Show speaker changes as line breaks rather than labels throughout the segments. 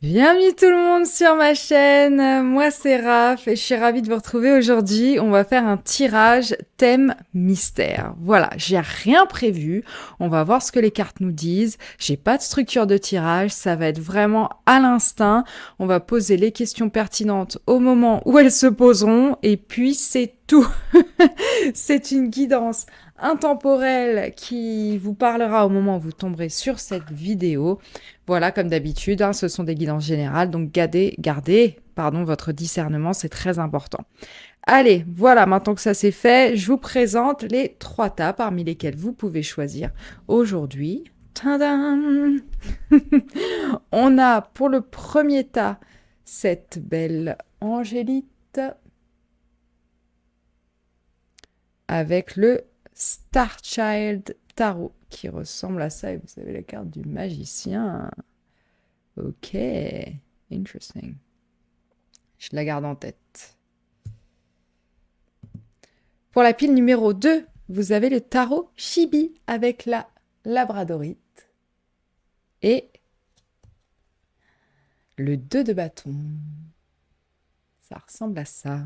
Bienvenue tout le monde sur ma chaîne, moi c'est Raph et je suis ravie de vous retrouver aujourd'hui. On va faire un tirage thème mystère. Voilà, j'ai rien prévu, on va voir ce que les cartes nous disent. J'ai pas de structure de tirage, ça va être vraiment à l'instinct. On va poser les questions pertinentes au moment où elles se poseront et puis c'est tout. C'est une guidance intemporelle qui vous parlera au moment où vous tomberez sur cette vidéo. Voilà, comme d'habitude, hein, ce sont des guidances générales, donc gardez votre discernement, c'est très important. Allez, voilà, maintenant que ça c'est fait, je vous présente les 3 tas parmi lesquels vous pouvez choisir aujourd'hui. Tadam. On a pour le premier tas cette belle Angélite avec le Starchild Tarot qui ressemble à ça et vous avez la carte du magicien. Ok, interesting. Je la garde en tête. Pour la pile numéro 2, vous avez le tarot Chibi avec la labradorite et le 2 de bâton. Ça ressemble à ça.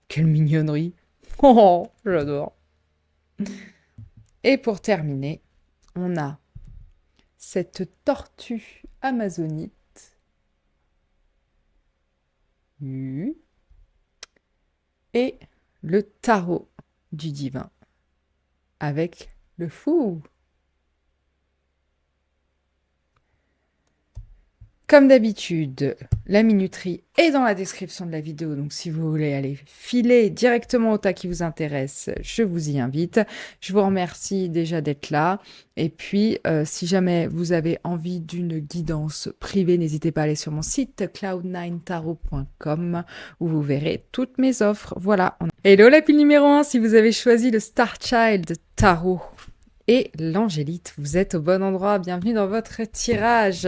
Quelle mignonnerie. Oh, j'adore. Et pour terminer, on a cette tortue amazonite. Et le tarot du divin avec le fou. Comme d'habitude, la minuterie est dans la description de la vidéo, donc si vous voulez aller filer directement au tas qui vous intéresse, je vous y invite. Je vous remercie déjà d'être là. Et puis, si jamais vous avez envie d'une guidance privée, n'hésitez pas à aller sur mon site cloud9tarot.com où vous verrez toutes mes offres. Voilà. Hello la pile numéro 1, si vous avez choisi le Starchild Tarot et l'Angélite, vous êtes au bon endroit. Bienvenue dans votre tirage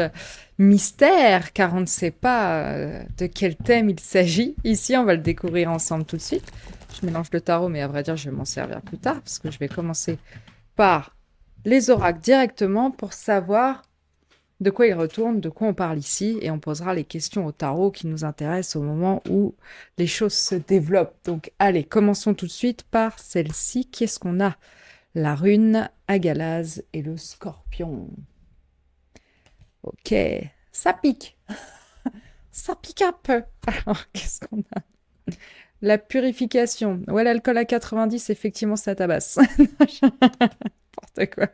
mystère, car on ne sait pas de quel thème il s'agit. Ici, on va le découvrir ensemble tout de suite. Je mélange le tarot, mais à vrai dire, je vais m'en servir plus tard, parce que je vais commencer par les oracles directement pour savoir de quoi ils retournent, de quoi on parle ici, et on posera les questions au tarot qui nous intéressent au moment où les choses se développent. Donc, allez, commençons tout de suite par celle-ci. Qu'est-ce qu'on a? La rune Agalaz et le scorpion. Ok, ça pique. Ça pique un peu. Alors, qu'est-ce qu'on a? La purification. Ouais, l'alcool à 90, effectivement, ça tabasse. N'importe quoi.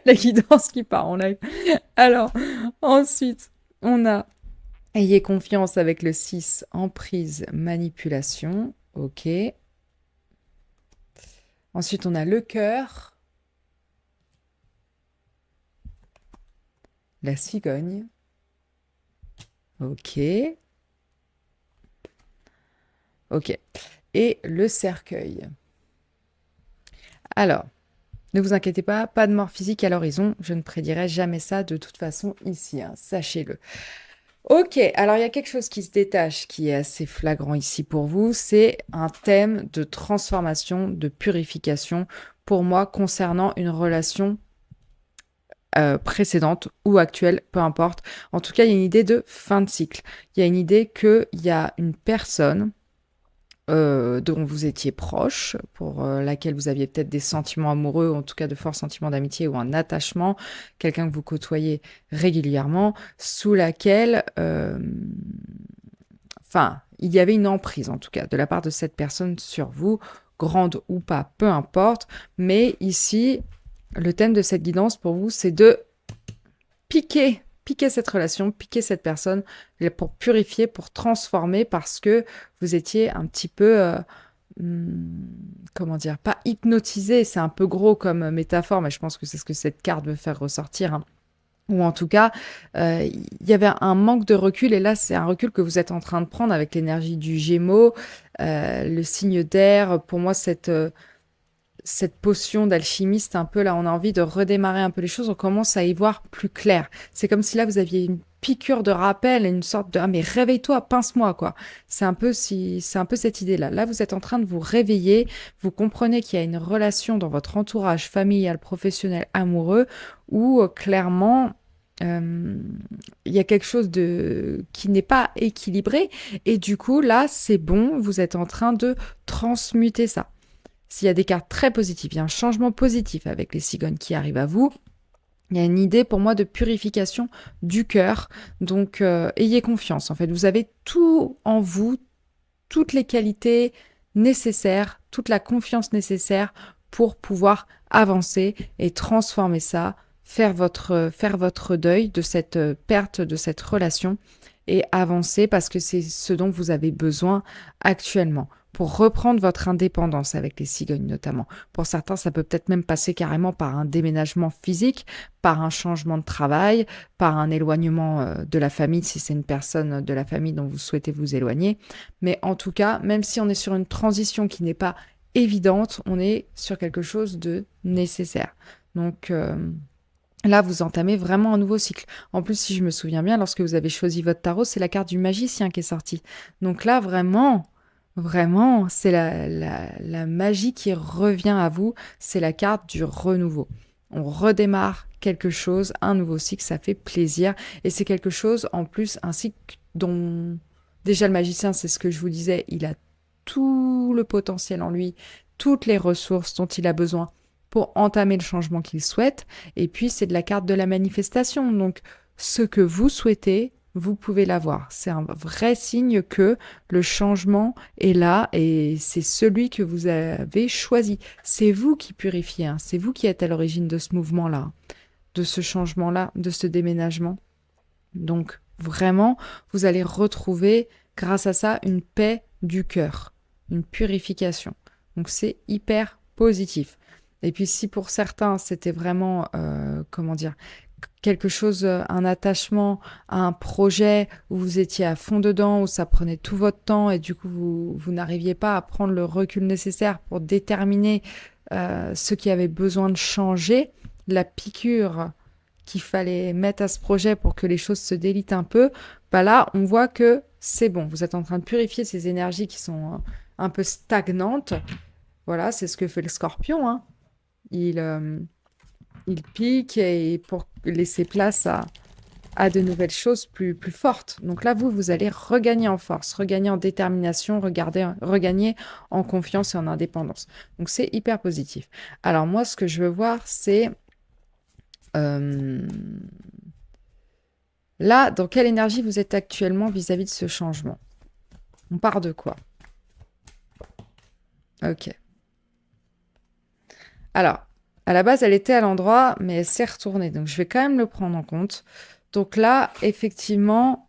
La guidance qui part en live. Alors, ensuite, on a ayez confiance avec le 6, emprise, manipulation. Ok. Ensuite, on a le cœur. La cigogne. Ok. Ok. Et le cercueil. Alors, ne vous inquiétez pas, pas de mort physique à l'horizon. Je ne prédirai jamais ça de toute façon ici, hein, sachez-le. Ok, alors il y a quelque chose qui se détache, qui est assez flagrant ici pour vous. C'est un thème de transformation, de purification, pour moi, concernant une relation précédente ou actuelle, peu importe. En tout cas, il y a une idée de fin de cycle. Il y a une idée qu'il y a une personne dont vous étiez proche, pour laquelle vous aviez peut-être des sentiments amoureux, ou en tout cas de forts sentiments d'amitié ou un attachement, quelqu'un que vous côtoyez régulièrement, sous laquelle, enfin, il y avait une emprise en tout cas de la part de cette personne sur vous, grande ou pas, peu importe, mais ici, le thème de cette guidance pour vous, c'est de piquer cette relation, piquer cette personne pour purifier, pour transformer parce que vous étiez un petit peu, comment dire, pas hypnotisé, c'est un peu gros comme métaphore, mais je pense que c'est ce que cette carte veut faire ressortir, hein. Ou en tout cas, il y avait un manque de recul et là, c'est un recul que vous êtes en train de prendre avec l'énergie du Gémeaux, le signe d'air. Pour moi, cette potion d'alchimiste, un peu là, on a envie de redémarrer un peu les choses, on commence à y voir plus clair. C'est comme si là, vous aviez une piqûre de rappel, une sorte de « Ah, mais réveille-toi, pince-moi », quoi. C'est un peu cette idée-là. Là, vous êtes en train de vous réveiller, vous comprenez qu'il y a une relation dans votre entourage familial, professionnel, amoureux, où clairement, il y a quelque chose qui n'est pas équilibré. Et du coup, là, c'est bon, vous êtes en train de transmuter ça. S'il y a des cartes très positives, il y a un changement positif avec les cigognes qui arrivent à vous. Il y a une idée pour moi de purification du cœur. Donc, ayez confiance. En fait, vous avez tout en vous, toutes les qualités nécessaires, toute la confiance nécessaire pour pouvoir avancer et transformer ça, faire votre deuil de cette perte, de cette relation et avancer parce que c'est ce dont vous avez besoin actuellement pour reprendre votre indépendance avec les cigognes notamment. Pour certains, ça peut peut-être même passer carrément par un déménagement physique, par un changement de travail, par un éloignement de la famille si c'est une personne de la famille dont vous souhaitez vous éloigner. Mais en tout cas, même si on est sur une transition qui n'est pas évidente, on est sur quelque chose de nécessaire. Donc là, vous entamez vraiment un nouveau cycle. En plus, si je me souviens bien, lorsque vous avez choisi votre tarot, c'est la carte du magicien qui est sortie. Donc là, vraiment, c'est la magie qui revient à vous. C'est la carte du renouveau. On redémarre quelque chose, un nouveau cycle, ça fait plaisir. Et c'est quelque chose, en plus, un cycle dont... Déjà, le magicien, c'est ce que je vous disais, il a tout le potentiel en lui, toutes les ressources dont il a besoin pour entamer le changement qu'il souhaite. Et puis, c'est de la carte de la manifestation. Donc, ce que vous souhaitez, vous pouvez l'avoir. C'est un vrai signe que le changement est là et c'est celui que vous avez choisi. C'est vous qui purifiez, hein. C'est vous qui êtes à l'origine de ce mouvement-là, de ce changement-là, de ce déménagement. Donc, vraiment, vous allez retrouver, grâce à ça, une paix du cœur, une purification. Donc, c'est hyper positif. Et puis, si pour certains, c'était vraiment, quelque chose, un attachement à un projet où vous étiez à fond dedans, où ça prenait tout votre temps et du coup, vous n'arriviez pas à prendre le recul nécessaire pour déterminer ce qui avait besoin de changer, la piqûre qu'il fallait mettre à ce projet pour que les choses se délitent un peu, bah là, on voit que c'est bon. Vous êtes en train de purifier ces énergies qui sont un peu stagnantes. Voilà, c'est ce que fait le scorpion, hein. Il pique et pour laisser place à de nouvelles choses plus fortes. Donc là, vous allez regagner en force, regagner en détermination, regagner en confiance et en indépendance. Donc c'est hyper positif. Alors moi, ce que je veux voir, c'est là, dans quelle énergie vous êtes actuellement vis-à-vis de ce changement? On part de quoi? Ok. Alors, à la base, elle était à l'endroit, mais elle s'est retournée. Donc, je vais quand même le prendre en compte. Donc là, effectivement,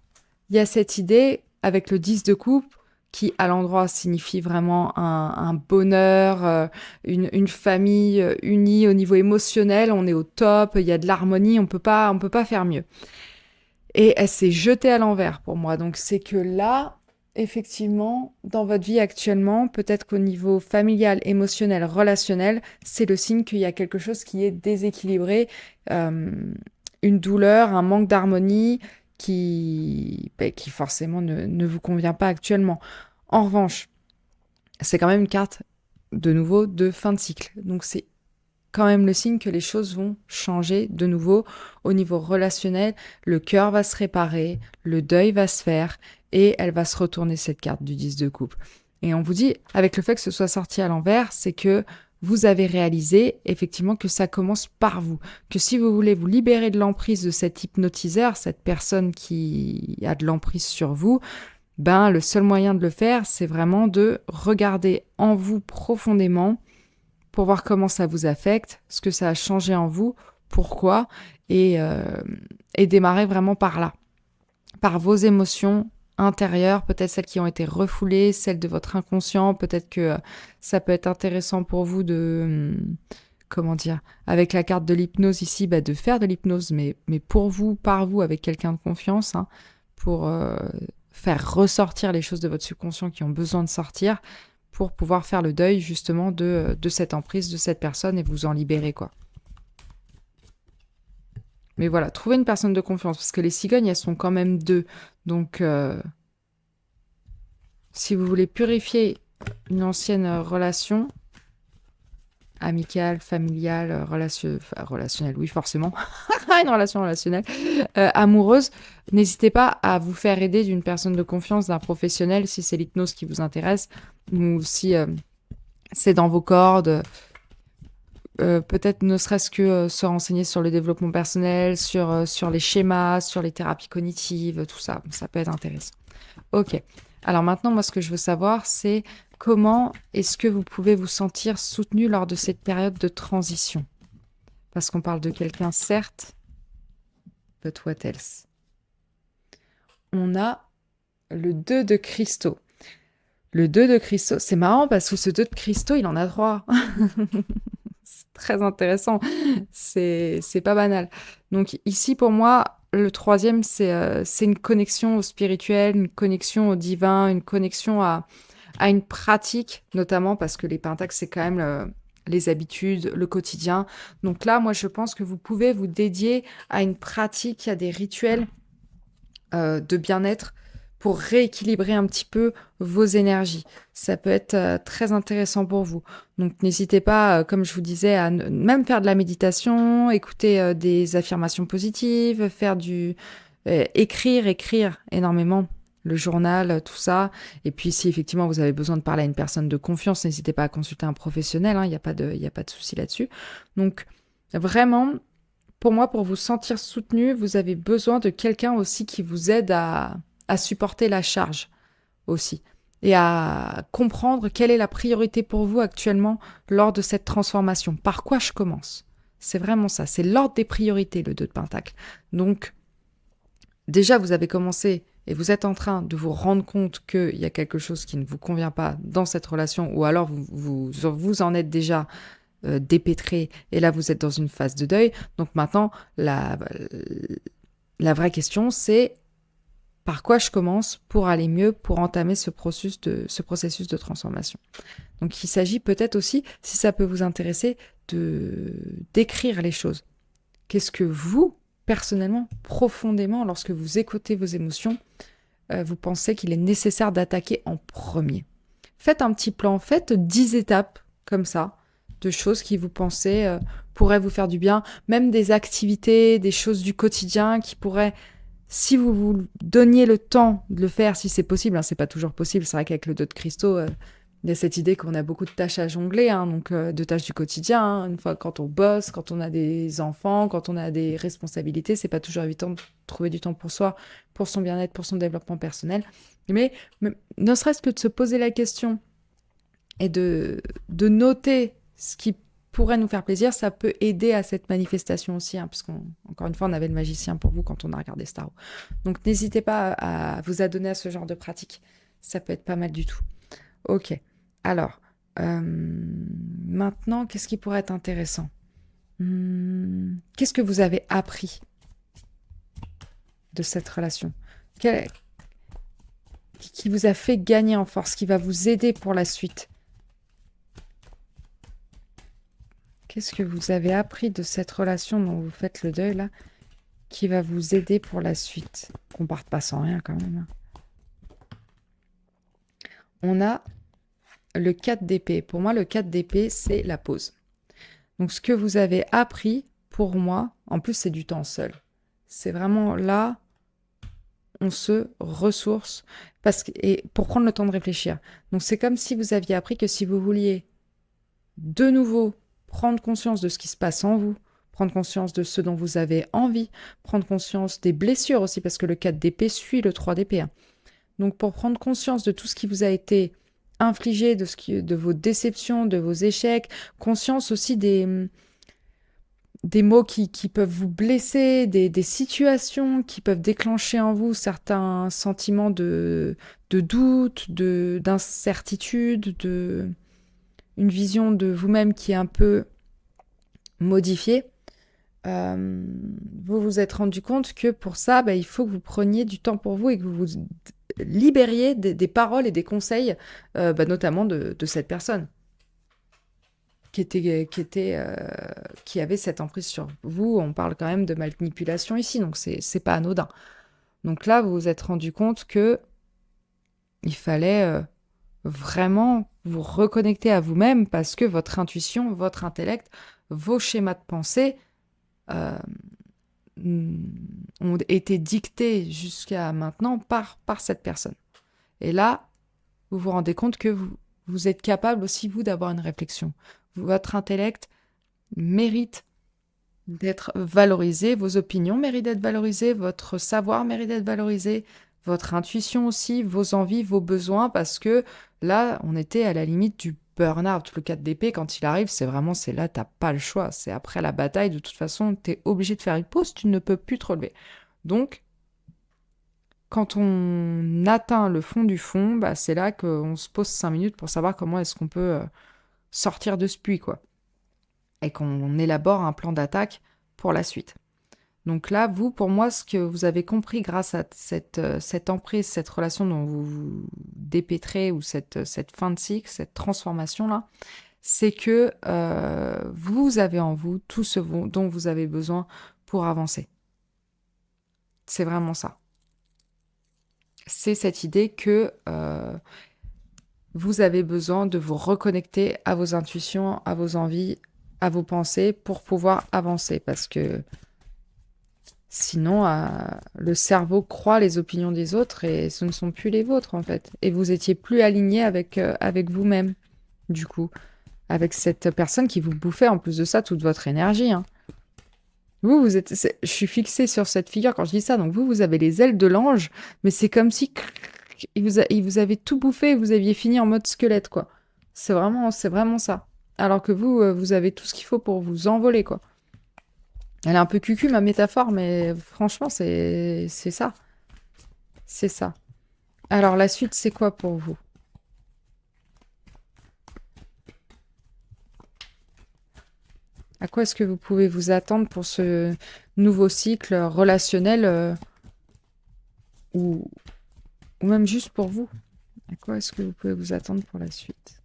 il y a cette idée avec le 10 de coupe qui, à l'endroit, signifie vraiment un bonheur, une famille unie au niveau émotionnel. On est au top, il y a de l'harmonie, on peut pas faire mieux. Et elle s'est jetée à l'envers pour moi. Donc, c'est que là, effectivement, dans votre vie actuellement, peut-être qu'au niveau familial, émotionnel, relationnel, c'est le signe qu'il y a quelque chose qui est déséquilibré, une douleur, un manque d'harmonie qui forcément ne vous convient pas actuellement. En revanche, c'est quand même une carte, de nouveau, de fin de cycle. Donc c'est quand même le signe que les choses vont changer de nouveau au niveau relationnel. Le cœur va se réparer, le deuil va se faire et elle va se retourner cette carte du 10 de coupe. Et on vous dit, avec le fait que ce soit sorti à l'envers, c'est que vous avez réalisé effectivement que ça commence par vous. Que si vous voulez vous libérer de l'emprise de cet hypnotiseur, cette personne qui a de l'emprise sur vous, ben le seul moyen de le faire, c'est vraiment de regarder en vous profondément pour voir comment ça vous affecte, ce que ça a changé en vous, pourquoi, et démarrer vraiment par là, par vos émotions intérieures, peut-être celles qui ont été refoulées, celles de votre inconscient, peut-être que ça peut être intéressant pour vous de, avec la carte de l'hypnose ici, de faire de l'hypnose, mais pour vous, par vous, avec quelqu'un de confiance, hein, pour faire ressortir les choses de votre subconscient qui ont besoin de sortir, pour pouvoir faire le deuil justement de cette emprise, de cette personne et vous en libérer, quoi. Mais voilà, trouvez une personne de confiance, parce que les cigognes, elles sont quand même deux. Donc, si vous voulez purifier une ancienne relation, amicale, familiale, relationnelle, oui, forcément, une relation relationnelle, amoureuse, n'hésitez pas à vous faire aider d'une personne de confiance, d'un professionnel, si c'est l'hypnose qui vous intéresse, ou si c'est dans vos cordes. Peut-être ne serait-ce que se renseigner sur le développement personnel, sur les schémas, sur les thérapies cognitives, tout ça, ça peut être intéressant. Ok. Alors maintenant, moi, ce que je veux savoir, c'est comment est-ce que vous pouvez vous sentir soutenu lors de cette période de transition? Parce qu'on parle de quelqu'un, certes, but what else? On a le 2 de cristaux. Le 2 de cristaux, c'est marrant parce que ce 2 de cristaux, il en a 3. C'est très intéressant. C'est pas banal. Donc ici, pour moi, le troisième, c'est une connexion au spirituel, une connexion au divin, une connexion à une pratique, notamment parce que les pentacles, c'est quand même les habitudes, le quotidien. Donc là, moi, je pense que vous pouvez vous dédier à une pratique, à des rituels de bien-être pour rééquilibrer un petit peu vos énergies. Ça peut être très intéressant pour vous. Donc n'hésitez pas, comme je vous disais, à même faire de la méditation, écouter des affirmations positives, faire écrire énormément, le journal, tout ça. Et puis si effectivement vous avez besoin de parler à une personne de confiance, n'hésitez pas à consulter un professionnel, hein, il n'y a pas de souci là-dessus. Donc vraiment, pour moi, pour vous sentir soutenu, vous avez besoin de quelqu'un aussi qui vous aide à supporter la charge aussi et à comprendre quelle est la priorité pour vous actuellement lors de cette transformation. Par quoi je commence? C'est vraiment ça, c'est l'ordre des priorités, le 2 de Pentacle. Donc, déjà, vous avez commencé et vous êtes en train de vous rendre compte qu'il y a quelque chose qui ne vous convient pas dans cette relation, ou alors vous en êtes déjà dépêtré, et là vous êtes dans une phase de deuil. Donc maintenant, la vraie question, c'est par quoi je commence pour aller mieux, pour entamer ce processus de transformation. Donc il s'agit peut-être aussi, si ça peut vous intéresser, d'écrire les choses. Qu'est-ce que vous, personnellement, profondément, lorsque vous écoutez vos émotions, vous pensez qu'il est nécessaire d'attaquer en premier? Faites un petit plan, faites 10 étapes comme ça, de choses qui vous pensez pourraient vous faire du bien, même des activités, des choses du quotidien qui pourraient, si vous vous donniez le temps de le faire, si c'est possible, hein, c'est pas toujours possible, c'est vrai qu'avec le 2 de cristaux, il y a cette idée qu'on a beaucoup de tâches à jongler, hein, donc de tâches du quotidien, hein, une fois quand on bosse, quand on a des enfants, quand on a des responsabilités, c'est pas toujours évident de trouver du temps pour soi, pour son bien-être, pour son développement personnel, mais ne serait-ce que de se poser la question et de noter ce qui pourrait nous faire plaisir, ça peut aider à cette manifestation aussi, hein, parce qu'encore une fois, on avait le magicien pour vous quand on a regardé Starro. Donc n'hésitez pas à vous adonner à ce genre de pratique. Ça peut être pas mal du tout. Ok. Alors, maintenant, qu'est-ce qui pourrait être intéressant? Qu'est-ce que vous avez appris de cette relation? Qui vous a fait gagner en force, qui va vous aider pour la suite? Qu'est-ce que vous avez appris de cette relation dont vous faites le deuil, là, qui va vous aider pour la suite? Qu'on parte pas sans rien, quand même. On a le 4 d'épée. Pour moi, le 4 d'épée, c'est la pause. Donc, ce que vous avez appris, pour moi, en plus, c'est du temps seul. C'est vraiment là, on se ressource et pour prendre le temps de réfléchir. Donc, c'est comme si vous aviez appris que si vous vouliez de nouveau prendre conscience de ce qui se passe en vous, prendre conscience de ce dont vous avez envie, prendre conscience des blessures aussi, parce que le 4 d'épée suit le 3 d'épée. Hein. Donc, pour prendre conscience de tout ce qui vous a été infligé, de vos déceptions, de vos échecs, conscience aussi des mots qui peuvent vous blesser, des situations qui peuvent déclencher en vous certains sentiments de doute, d'incertitude, une vision de vous-même qui est un peu modifiée. Vous vous êtes rendu compte que pour ça, il faut que vous preniez du temps pour vous et que vous vous libériez des paroles et des conseils, notamment de cette personne qui avait cette emprise sur vous. On parle quand même de manipulation ici, donc c'est pas anodin. Donc là, vous vous êtes rendu compte que il fallait vraiment vous reconnecter à vous-même parce que votre intuition, votre intellect, vos schémas de pensée ont été dictés jusqu'à maintenant par cette personne. Et là, vous vous rendez compte que vous êtes capable aussi, vous, d'avoir une réflexion. Votre intellect mérite d'être valorisé, vos opinions méritent d'être valorisées, votre savoir mérite d'être valorisé, votre intuition aussi, vos envies, vos besoins, parce que là, on était à la limite du burn-out. Le 4 d'épée, quand il arrive, c'est là, t'as pas le choix. C'est après la bataille, de toute façon, t'es obligé de faire une pause, tu ne peux plus te relever. Donc, quand on atteint le fond du fond, bah, c'est là qu'on se pose 5 minutes pour savoir comment est-ce qu'on peut sortir de ce puits, quoi. Et qu'on élabore un plan d'attaque pour la suite. Donc là, vous, pour moi, ce que vous avez compris grâce à cette emprise, cette relation dont vous vous dépêtrez, ou cette fin de cycle, cette transformation-là, c'est que vous avez en vous tout ce dont vous avez besoin pour avancer. C'est vraiment ça. C'est cette idée que vous avez besoin de vous reconnecter à vos intuitions, à vos envies, à vos pensées pour pouvoir avancer. Parce que sinon, le cerveau croit les opinions des autres et ce ne sont plus les vôtres, en fait. Et vous étiez plus aligné avec vous-même, du coup. Avec cette personne qui vous bouffait, en plus de ça, toute votre énergie. Hein. Vous êtes... Je suis fixée sur cette figure quand je dis ça. Donc vous avez les ailes de l'ange, mais c'est comme si... Il vous avait tout bouffé et vous aviez fini en mode squelette, quoi. C'est vraiment ça. Alors que vous avez tout ce qu'il faut pour vous envoler, quoi. Elle est un peu cucu, ma métaphore, mais franchement, c'est ça. C'est ça. Alors, la suite, c'est quoi pour vous? À quoi est-ce que vous pouvez vous attendre pour ce nouveau cycle relationnel ou même juste pour vous? À quoi est-ce que vous pouvez vous attendre pour la suite?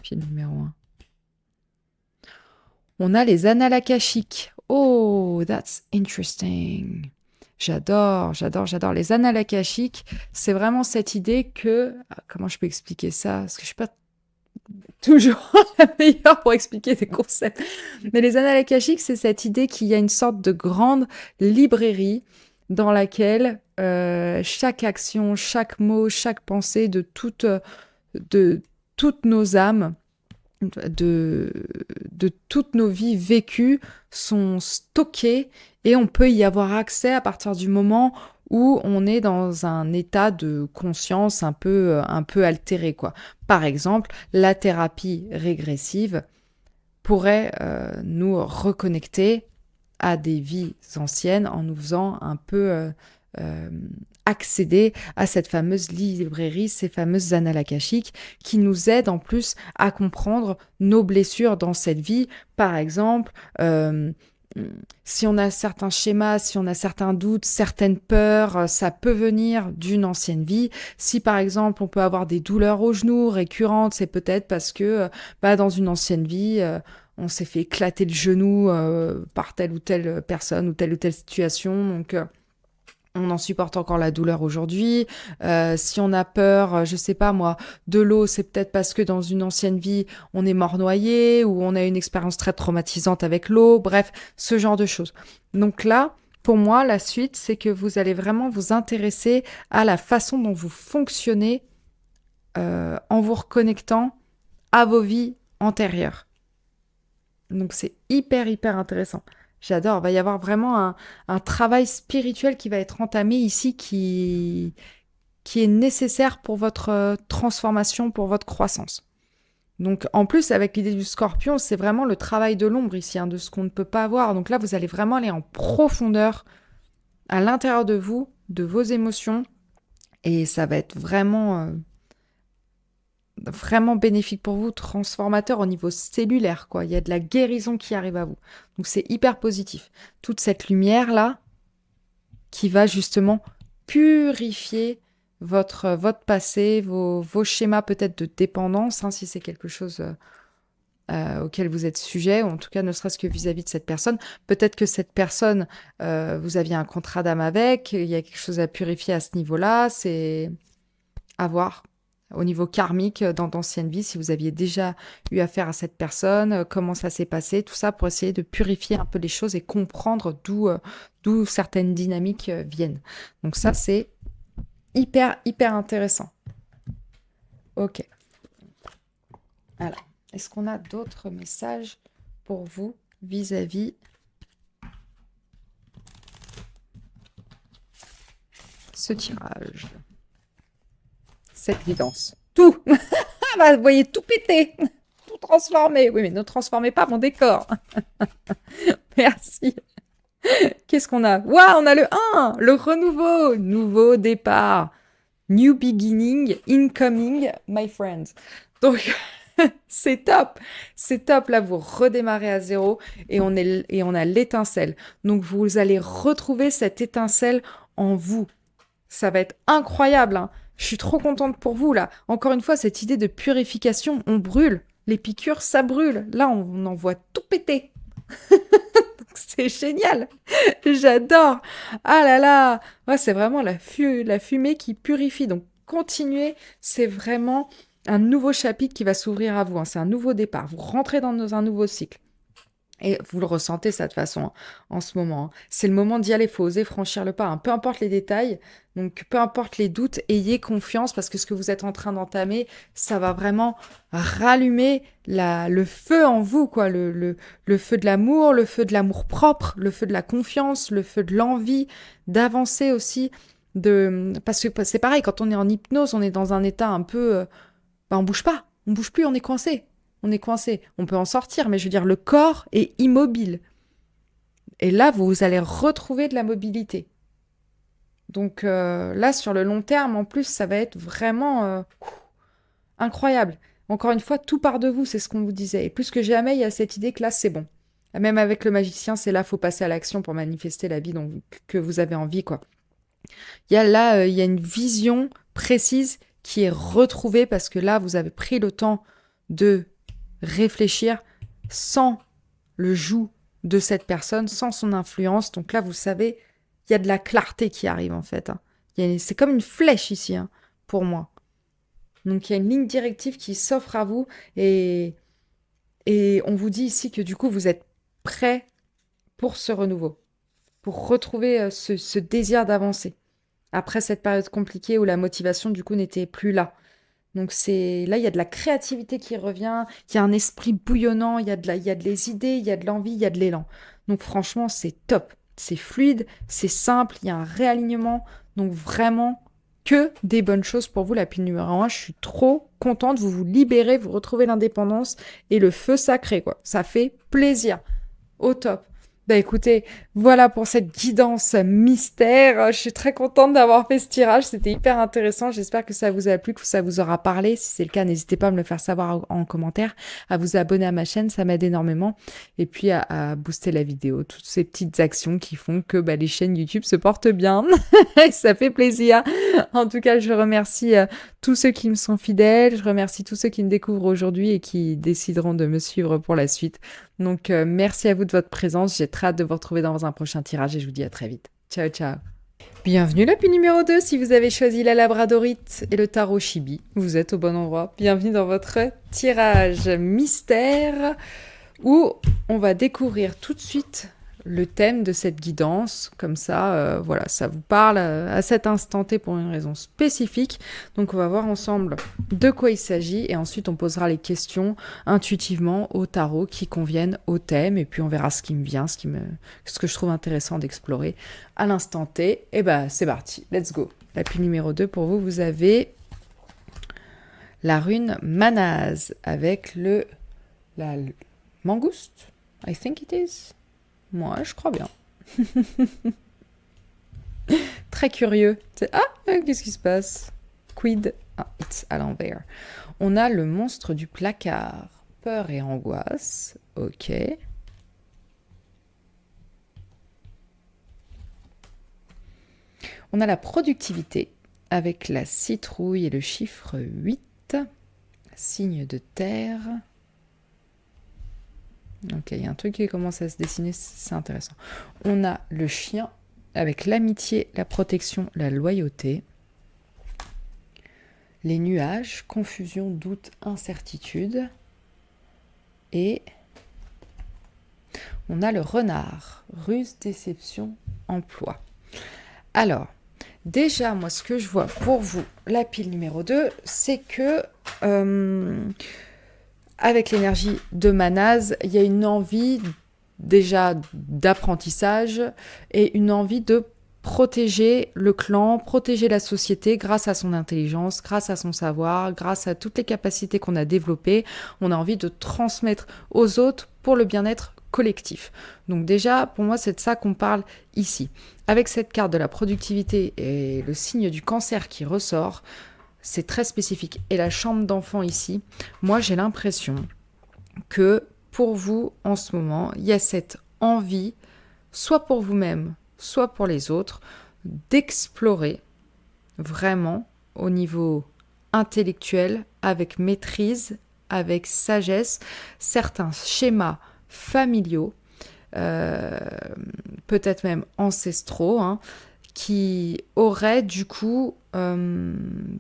Puis numéro 1. On a les annales akashiques. Oh, that's interesting. J'adore. Les annales akashiques, c'est vraiment cette idée que... Comment je peux expliquer ça? Parce que je suis pas toujours la meilleure pour expliquer des concepts. Mais les annales akashiques, c'est cette idée qu'il y a une sorte de grande librairie dans laquelle chaque action, chaque mot, chaque pensée de toutes nos âmes, de toutes nos vies vécues sont stockées et on peut y avoir accès à partir du moment où on est dans un état de conscience un peu altéré, quoi. Par exemple, la thérapie régressive pourrait nous reconnecter à des vies anciennes en nous faisant un peu accéder à cette fameuse librairie, ces fameuses annales akashiques qui nous aident en plus à comprendre nos blessures dans cette vie. Par exemple, si on a certains schémas, si on a certains doutes, certaines peurs, ça peut venir d'une ancienne vie. Si par exemple on peut avoir des douleurs aux genoux récurrentes, c'est peut-être parce que dans une ancienne vie, on s'est fait éclater le genou par telle ou telle personne ou telle situation. Donc on en supporte encore la douleur aujourd'hui. Si on a peur, je sais pas moi, de l'eau, c'est peut-être parce que dans une ancienne vie, on est mort noyé ou on a une expérience très traumatisante avec l'eau. Bref, ce genre de choses. Donc là, pour moi, la suite, c'est que vous allez vraiment vous intéresser à la façon dont vous fonctionnez en vous reconnectant à vos vies antérieures. Donc c'est hyper intéressant. J'adore. Il va y avoir vraiment un travail spirituel qui va être entamé ici qui est nécessaire pour votre transformation, pour votre croissance. Donc en plus, avec l'idée du scorpion, c'est vraiment le travail de l'ombre ici, de ce qu'on ne peut pas voir. Donc là, vous allez vraiment aller en profondeur à l'intérieur de vous, de vos émotions. Et ça va être vraiment bénéfique pour vous, transformateur au niveau cellulaire, quoi. Il y a de la guérison qui arrive à vous. Donc c'est hyper positif. Toute cette lumière-là qui va justement purifier votre passé, vos schémas peut-être de dépendance, si c'est quelque chose auquel vous êtes sujet, ou en tout cas ne serait-ce que vis-à-vis de cette personne. Peut-être que cette personne, vous aviez un contrat d'âme avec, il y a quelque chose à purifier à ce niveau-là, c'est à voir. au niveau karmique dans d'anciennes vies, si vous aviez déjà eu affaire à cette personne, comment ça s'est passé, tout ça pour essayer de purifier un peu les choses et comprendre d'où certaines dynamiques viennent. Donc ça, c'est hyper, hyper intéressant. Ok. Alors, est-ce qu'on a d'autres messages pour vous vis-à-vis ce tirage, cette guidance? Tout. Bah, vous voyez tout péter, tout transformer. Oui, mais ne transformez pas mon décor. Merci. Qu'est-ce qu'on a? Waouh, on a le 1, le renouveau, nouveau départ, new beginning, incoming, my friends. Donc, c'est top, là, vous redémarrez à zéro et on a l'étincelle. Donc, vous allez retrouver cette étincelle en vous. Ça va être incroyable, hein. Je suis trop contente pour vous, là. Encore une fois, cette idée de purification, on brûle. Les piqûres, ça brûle. Là, on en voit tout péter. C'est génial. J'adore. Ah là là. Ouais, c'est vraiment la fumée qui purifie. Donc, continuez. C'est vraiment un nouveau chapitre qui va s'ouvrir à vous, hein. C'est un nouveau départ. Vous rentrez dans un nouveau cycle. Et vous le ressentez ça de toute façon en ce moment, hein. C'est le moment d'y aller, il faut oser franchir le pas, hein. Peu importe les détails, donc peu importe les doutes, ayez confiance parce que ce que vous êtes en train d'entamer, ça va vraiment rallumer le feu en vous, quoi, le feu de l'amour propre, le feu de la confiance, le feu de l'envie d'avancer aussi. Parce que c'est pareil, quand on est en hypnose, on est dans un état un peu... on bouge pas, on bouge plus, on est coincé. On est coincé. On peut en sortir, mais je veux dire, le corps est immobile. Et là, vous allez retrouver de la mobilité. Donc là, sur le long terme, en plus, ça va être vraiment incroyable. Encore une fois, tout part de vous, c'est ce qu'on vous disait. Et plus que jamais, il y a cette idée que là, c'est bon. Même avec le magicien, c'est là, faut passer à l'action pour manifester la vie que vous avez envie, quoi. Il y a une vision précise qui est retrouvée parce que là, vous avez pris le temps de réfléchir sans le joug de cette personne, sans son influence. Donc là, vous savez, il y a de la clarté qui arrive en fait, hein. C'est comme une flèche ici, hein, pour moi. Donc il y a une ligne directive qui s'offre à vous et on vous dit ici que du coup, vous êtes prêt pour ce renouveau, pour retrouver ce désir d'avancer. Après cette période compliquée où la motivation du coup n'était plus là. Donc là, il y a de la créativité qui revient, il y a un esprit bouillonnant, il y a des idées, il y a de l'envie, il y a de l'élan. Donc franchement, c'est top, c'est fluide, c'est simple, il y a un réalignement. Donc vraiment, que des bonnes choses pour vous, la pile numéro 1. Je suis trop contente, vous vous libérez, vous retrouvez l'indépendance et le feu sacré, quoi. Ça fait plaisir, au top. Bah écoutez, voilà pour cette guidance mystère. Je suis très contente d'avoir fait ce tirage, c'était hyper intéressant. J'espère que ça vous a plu, que ça vous aura parlé. Si c'est le cas, n'hésitez pas à me le faire savoir en commentaire, à vous abonner à ma chaîne, ça m'aide énormément. Et puis à booster la vidéo, toutes ces petites actions qui font que les chaînes YouTube se portent bien. Ça fait plaisir. En tout cas, je remercie tous ceux qui me sont fidèles, je remercie tous ceux qui me découvrent aujourd'hui et qui décideront de me suivre pour la suite. Donc, merci à vous de votre présence. J'ai très hâte de vous retrouver dans un prochain tirage et je vous dis à très vite. Ciao, ciao. Bienvenue la pile numéro 2. Si vous avez choisi la labradorite et le tarot Chibi, vous êtes au bon endroit. Bienvenue dans votre tirage mystère où on va découvrir tout de suite le thème de cette guidance. Comme ça, voilà, ça vous parle à cet instant T pour une raison spécifique. Donc, on va voir ensemble de quoi il s'agit et ensuite on posera les questions intuitivement au tarot qui conviennent au thème et puis on verra ce qui me vient, ce que je trouve intéressant d'explorer à l'instant T. Et c'est parti, let's go. La pile numéro 2 pour vous, vous avez la rune Manaz avec la mangouste, I think it is. Moi, je crois bien. Très curieux. Qu'est-ce qui se passe? Quid? It's à l'envers. On a le monstre du placard. Peur et angoisse. Ok. On a la productivité avec la citrouille et le chiffre 8. Signe de terre. Ok, il y a un truc qui commence à se dessiner, c'est intéressant. On a le chien avec l'amitié, la protection, la loyauté. les nuages, confusion, doute, incertitude. Et on a le renard, ruse, déception, emploi. Alors, déjà, moi, ce que je vois pour vous, la pile numéro 2, c'est que, avec l'énergie de Manaz, il y a une envie déjà d'apprentissage et une envie de protéger le clan, protéger la société grâce à son intelligence, grâce à son savoir, grâce à toutes les capacités qu'on a développées. On a envie de transmettre aux autres pour le bien-être collectif. Donc déjà, pour moi, c'est de ça qu'on parle ici. Avec cette carte de la productivité et le signe du cancer qui ressort, c'est très spécifique. Et la chambre d'enfant ici, moi, j'ai l'impression que pour vous, en ce moment, il y a cette envie, soit pour vous-même, soit pour les autres, d'explorer vraiment au niveau intellectuel, avec maîtrise, avec sagesse, certains schémas familiaux, peut-être même ancestraux, qui auraient du coup,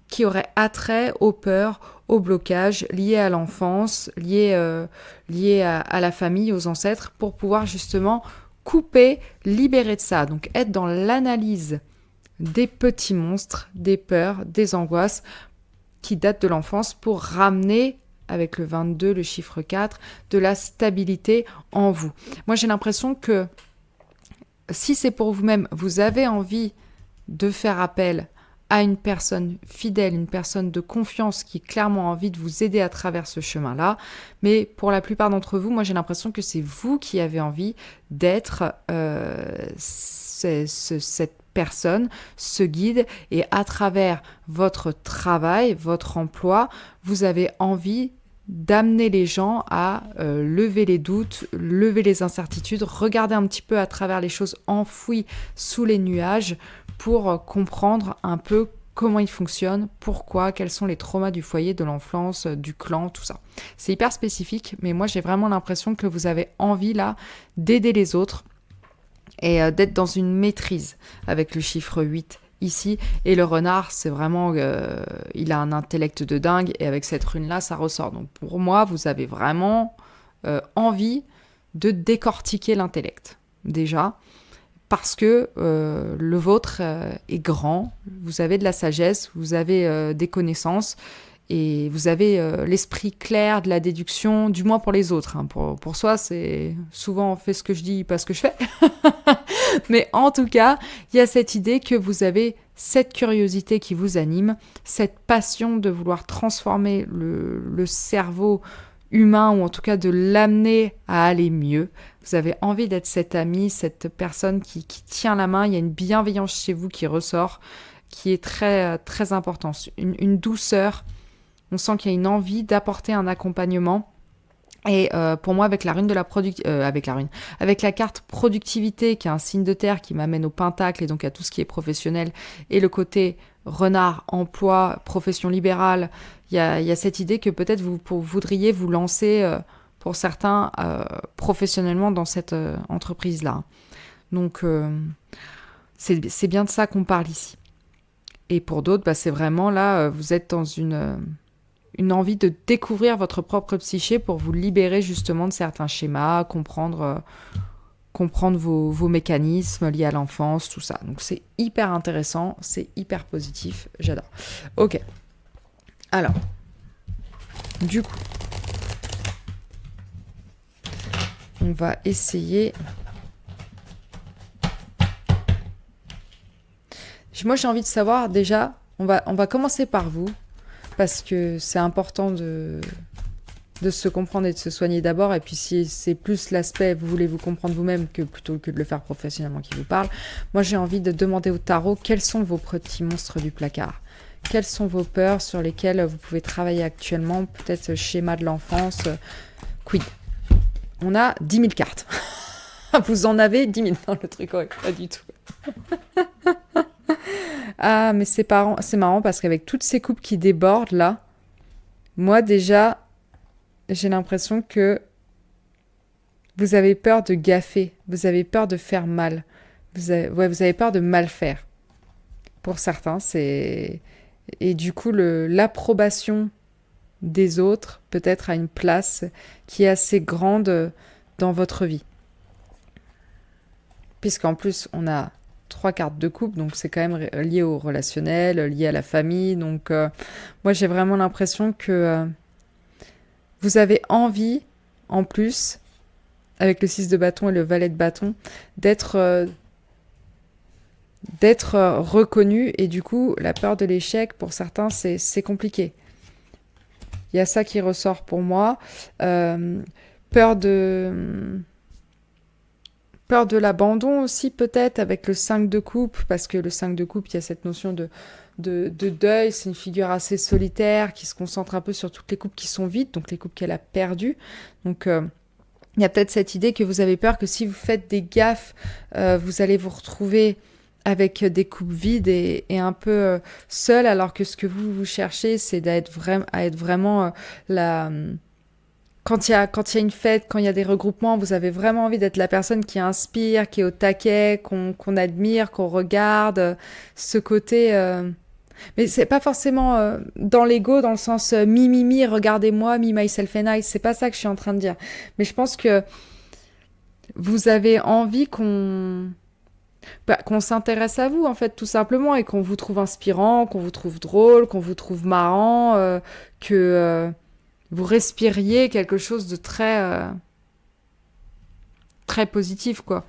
qui auraient attrait aux peurs, aux blocages liés à l'enfance, liés à la famille, aux ancêtres, pour pouvoir justement couper, libérer de ça. Donc être dans l'analyse des petits monstres, des peurs, des angoisses qui datent de l'enfance pour ramener, avec le 22, le chiffre 4, de la stabilité en vous. Moi, j'ai l'impression que si c'est pour vous-même, vous avez envie de faire appel à une personne fidèle, une personne de confiance qui clairement a envie de vous aider à travers ce chemin-là. Mais pour la plupart d'entre vous, moi j'ai l'impression que c'est vous qui avez envie d'être cette personne, ce guide, et à travers votre travail, votre emploi, vous avez envie d'amener les gens à lever les doutes, lever les incertitudes, regarder un petit peu à travers les choses enfouies sous les nuages pour comprendre un peu comment ils fonctionnent, pourquoi, quels sont les traumas du foyer, de l'enfance, du clan, tout ça. C'est hyper spécifique, mais moi j'ai vraiment l'impression que vous avez envie là d'aider les autres et d'être dans une maîtrise avec le chiffre 8 ici. Et le renard, c'est vraiment... il a un intellect de dingue et avec cette rune-là, ça ressort. Donc pour moi, vous avez vraiment envie de décortiquer l'intellect, déjà. Parce que le vôtre est grand, vous avez de la sagesse, vous avez des connaissances et vous avez l'esprit clair de la déduction, du moins pour les autres. Pour soi, c'est souvent on fait ce que je dis, pas ce que je fais. Mais en tout cas, il y a cette idée que vous avez cette curiosité qui vous anime, cette passion de vouloir transformer le cerveau humain, ou en tout cas de l'amener à aller mieux. Vous avez envie d'être cet ami, cette personne qui tient la main. Il y a une bienveillance chez vous qui ressort, qui est très, très importante. Une douceur. On sent qu'il y a une envie d'apporter un accompagnement. Et pour moi, avec la rune de la avec la carte productivité, qui est un signe de terre qui m'amène au pentacle et donc à tout ce qui est professionnel, et le côté renard, emploi, profession libérale, il y a cette idée que peut-être vous voudriez vous lancer, pour certains, professionnellement dans cette entreprise-là. Donc, c'est bien de ça qu'on parle ici. Et pour d'autres, c'est vraiment là, vous êtes dans une envie de découvrir votre propre psyché pour vous libérer justement de certains schémas, comprendre vos mécanismes liés à l'enfance, tout ça. Donc c'est hyper intéressant, c'est hyper positif, j'adore. Ok. Alors, du coup, on va essayer... Moi, j'ai envie de savoir déjà, on va commencer par vous, parce que c'est important de se comprendre et de se soigner d'abord. Et puis si c'est plus l'aspect, vous voulez vous comprendre vous-même plutôt que de le faire professionnellement qui vous parle, moi j'ai envie de demander au tarot quels sont vos petits monstres du placard. Quelles sont vos peurs sur lesquelles vous pouvez travailler actuellement, peut-être schéma de l'enfance, quid. On a 10 000 cartes. Vous en avez 10 000 dans le truc, ouais, pas du tout. Ah, mais c'est marrant parce qu'avec toutes ces coupes qui débordent là, moi déjà, j'ai l'impression que vous avez peur de gaffer, vous avez peur de faire mal, vous avez peur de mal faire. Pour certains, c'est Et du coup, l'approbation des autres peut-être a une place qui est assez grande dans votre vie. Puisqu'en plus, on a 3 cartes de coupe, donc c'est quand même lié au relationnel, lié à la famille. Donc moi, j'ai vraiment l'impression que vous avez envie, en plus, avec le 6 de bâton et le valet de bâton, d'être reconnu. Et du coup, la peur de l'échec, pour certains, c'est compliqué. Il y a ça qui ressort pour moi. Peur de l'abandon aussi peut-être avec le 5 de coupe, parce que le 5 de coupe, il y a cette notion de deuil, c'est une figure assez solitaire qui se concentre un peu sur toutes les coupes qui sont vides, donc les coupes qu'elle a perdues. Donc il y a peut-être cette idée que vous avez peur que si vous faites des gaffes, vous allez vous retrouver avec des coupes vides et un peu seul, alors que ce que vous cherchez, c'est à être vraiment la... Quand il y a une fête, quand il y a des regroupements, vous avez vraiment envie d'être la personne qui inspire, qui est au taquet, qu'on admire, qu'on regarde. Ce côté... Mais c'est pas forcément dans l'ego, dans le sens mi, regardez-moi, me, myself and I. C'est pas ça que je suis en train de dire. Mais je pense que vous avez envie qu'on s'intéresse à vous, en fait, tout simplement, et qu'on vous trouve inspirant, qu'on vous trouve drôle, qu'on vous trouve marrant, que vous respiriez quelque chose de très, très positif, quoi.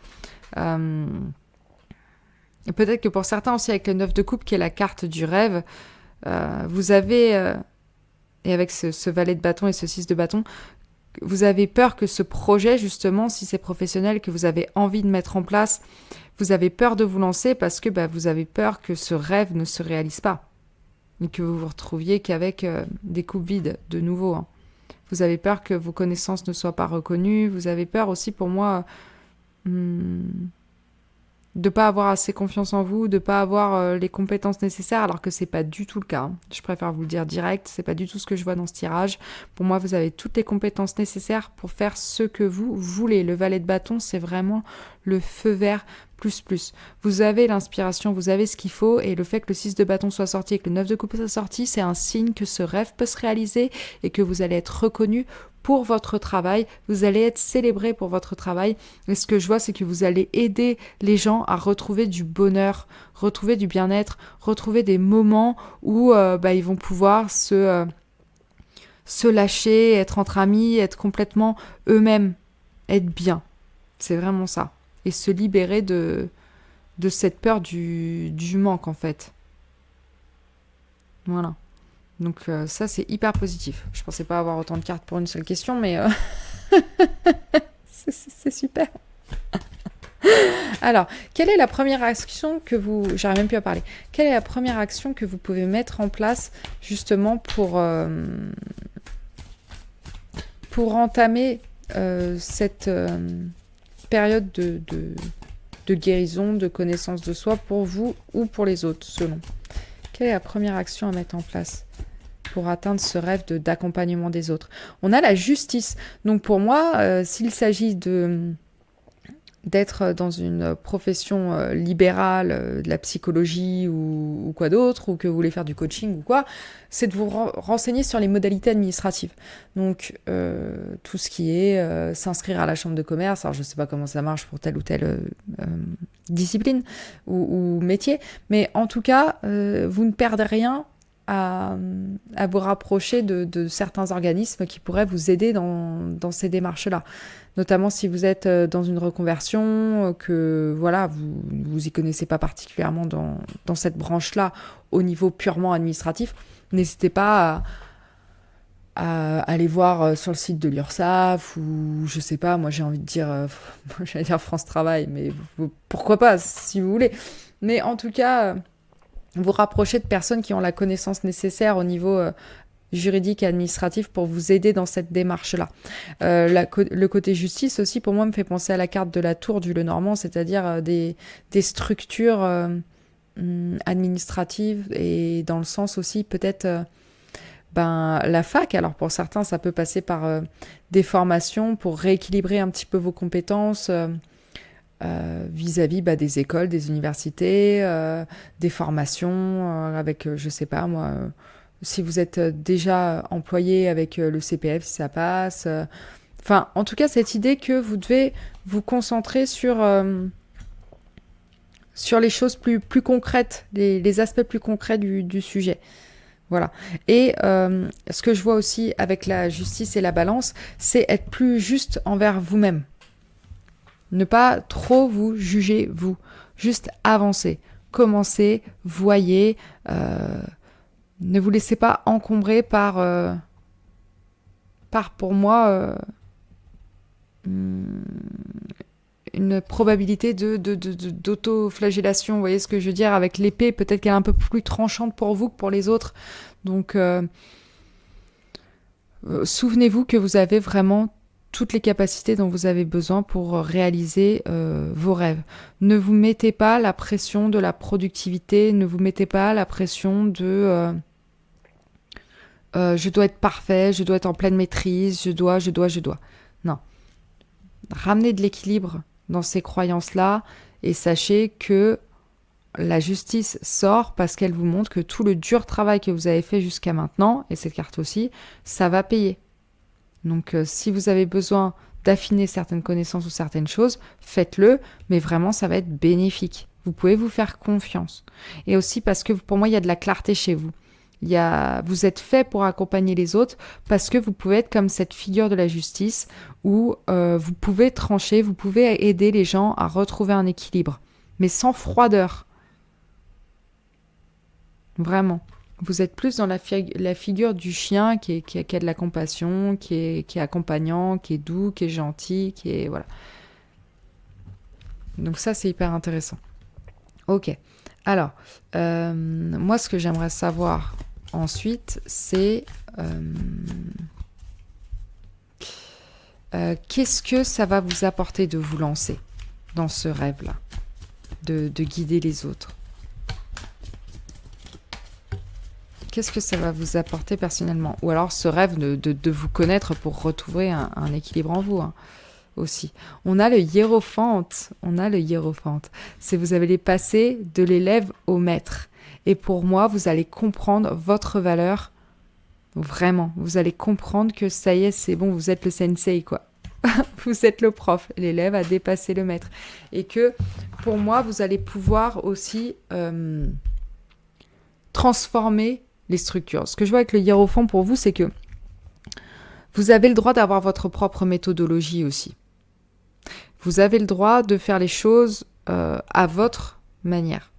Et peut-être que pour certains aussi, avec le 9 de coupe, qui est la carte du rêve, vous avez, et avec ce valet de bâton et ce 6 de bâton, vous avez peur que ce projet, justement, si c'est professionnel, que vous avez envie de mettre en place, vous avez peur de vous lancer parce que vous avez peur que ce rêve ne se réalise pas. Et que vous vous retrouviez qu'avec des coupes vides, de nouveau. Hein. Vous avez peur que vos connaissances ne soient pas reconnues. Vous avez peur aussi, pour moi, de pas avoir assez confiance en vous, de pas avoir les compétences nécessaires, alors que c'est pas du tout le cas. Hein. Je préfère vous le dire direct, c'est pas du tout ce que je vois dans ce tirage. Pour moi, vous avez toutes les compétences nécessaires pour faire ce que vous voulez. Le valet de bâton, c'est vraiment le feu vert plus. Vous avez l'inspiration, vous avez ce qu'il faut, et le fait que le 6 de bâton soit sorti et que le 9 de coupe soit sorti, c'est un signe que ce rêve peut se réaliser et que vous allez être reconnu pour votre travail, vous allez être célébré pour votre travail. Et ce que je vois, c'est que vous allez aider les gens à retrouver du bonheur, retrouver du bien-être, retrouver des moments où ils vont pouvoir se lâcher, être entre amis, être complètement eux-mêmes, être bien. C'est vraiment ça. Et se libérer de cette peur du manque, en fait. Voilà. Donc ça, c'est hyper positif. Je pensais pas avoir autant de cartes pour une seule question, mais c'est super. Alors, quelle est la première action que vous... J'arrive même plus à parler. Quelle est la première action que vous pouvez mettre en place justement pour entamer cette période de guérison, de connaissance de soi pour vous ou pour les autres, selon. Quelle est la première action à mettre en place pour atteindre ce rêve d'accompagnement des autres? On a la justice. Donc pour moi, s'il s'agit d'être dans une profession libérale, de la psychologie ou quoi d'autre, ou que vous voulez faire du coaching ou quoi, c'est de vous renseigner sur les modalités administratives. Donc tout ce qui est s'inscrire à la chambre de commerce, alors je ne sais pas comment ça marche pour telle ou telle discipline ou métier, mais en tout cas, vous ne perdez rien à vous rapprocher de certains organismes qui pourraient vous aider dans ces démarches-là. Notamment si vous êtes dans une reconversion, que voilà, vous y connaissez pas particulièrement dans cette branche-là au niveau purement administratif, n'hésitez pas à aller voir sur le site de l'URSSAF ou je sais pas, moi j'ai envie de dire, j'allais dire France Travail, mais pourquoi pas si vous voulez. Mais en tout cas, vous rapprocher de personnes qui ont la connaissance nécessaire au niveau juridique et administratif pour vous aider dans cette démarche-là. Le côté justice aussi, pour moi, me fait penser à la carte de la tour du Lenormand, c'est-à-dire des structures administratives et dans le sens aussi peut-être la fac. Alors pour certains, ça peut passer par des formations pour rééquilibrer un petit peu vos compétences, vis-à-vis des écoles, des universités, des formations, avec, je sais pas moi, si vous êtes déjà employé avec le CPF, si ça passe. Enfin, en tout cas, cette idée que vous devez vous concentrer sur les choses plus concrètes, les aspects plus concrets du sujet. Voilà. Et ce que je vois aussi avec la justice et la balance, c'est être plus juste envers vous-même. Ne pas trop vous juger, vous. Juste avancer. Commencez, voyez. Ne vous laissez pas encombrer par pour moi, une probabilité d'auto-flagellation. Vous voyez ce que je veux dire? Avec l'épée, peut-être qu'elle est un peu plus tranchante pour vous que pour les autres. Donc, souvenez-vous que vous avez vraiment toutes les capacités dont vous avez besoin pour réaliser vos rêves. Ne vous mettez pas la pression de la productivité, ne vous mettez pas la pression de je dois être parfait, je dois être en pleine maîtrise, je dois. Non. Ramenez de l'équilibre dans ces croyances-là et sachez que la justice sort parce qu'elle vous montre que tout le dur travail que vous avez fait jusqu'à maintenant, et cette carte aussi, ça va payer. Donc si vous avez besoin d'affiner certaines connaissances ou certaines choses, faites-le, mais vraiment ça va être bénéfique. Vous pouvez vous faire confiance. Et aussi parce que pour moi, il y a de la clarté chez vous. Vous êtes fait pour accompagner les autres parce que vous pouvez être comme cette figure de la justice où vous pouvez trancher, vous pouvez aider les gens à retrouver un équilibre, mais sans froideur. Vraiment. Vous êtes plus dans la figure du chien qui a de la compassion, qui est accompagnant, qui est doux, qui est gentil, qui est... Voilà. Donc ça, c'est hyper intéressant. Ok. Alors, moi, ce que j'aimerais savoir ensuite, c'est... qu'est-ce que ça va vous apporter de vous lancer dans ce rêve-là, de guider les autres? Qu'est-ce que ça va vous apporter personnellement? Ou alors ce rêve de vous connaître pour retrouver un équilibre en vous, hein, aussi. On a le hiérophante. C'est vous allez passer de l'élève au maître. Et pour moi, vous allez comprendre votre valeur. Vraiment. Vous allez comprendre que ça y est, c'est bon, vous êtes le sensei, quoi. Vous êtes le prof. L'élève a dépassé le maître. Et que, pour moi, vous allez pouvoir aussi transformer les structures. Ce que je vois avec le hiérophant pour vous, c'est que vous avez le droit d'avoir votre propre méthodologie aussi. Vous avez le droit de faire les choses à votre manière.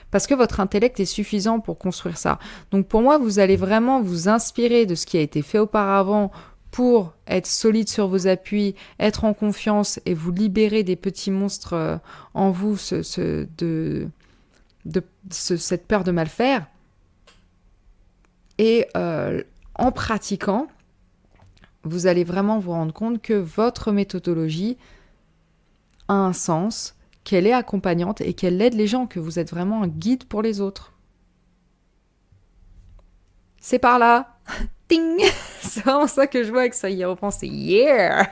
Parce que votre intellect est suffisant pour construire ça. Donc pour moi, vous allez vraiment vous inspirer de ce qui a été fait auparavant pour être solide sur vos appuis, être en confiance et vous libérer des petits monstres en vous, cette peur de mal faire. Et en pratiquant, vous allez vraiment vous rendre compte que votre méthodologie a un sens, qu'elle est accompagnante et qu'elle aide les gens, que vous êtes vraiment un guide pour les autres. C'est par là. Ting. C'est vraiment ça que je vois avec ça hiérophant, c'est yeah.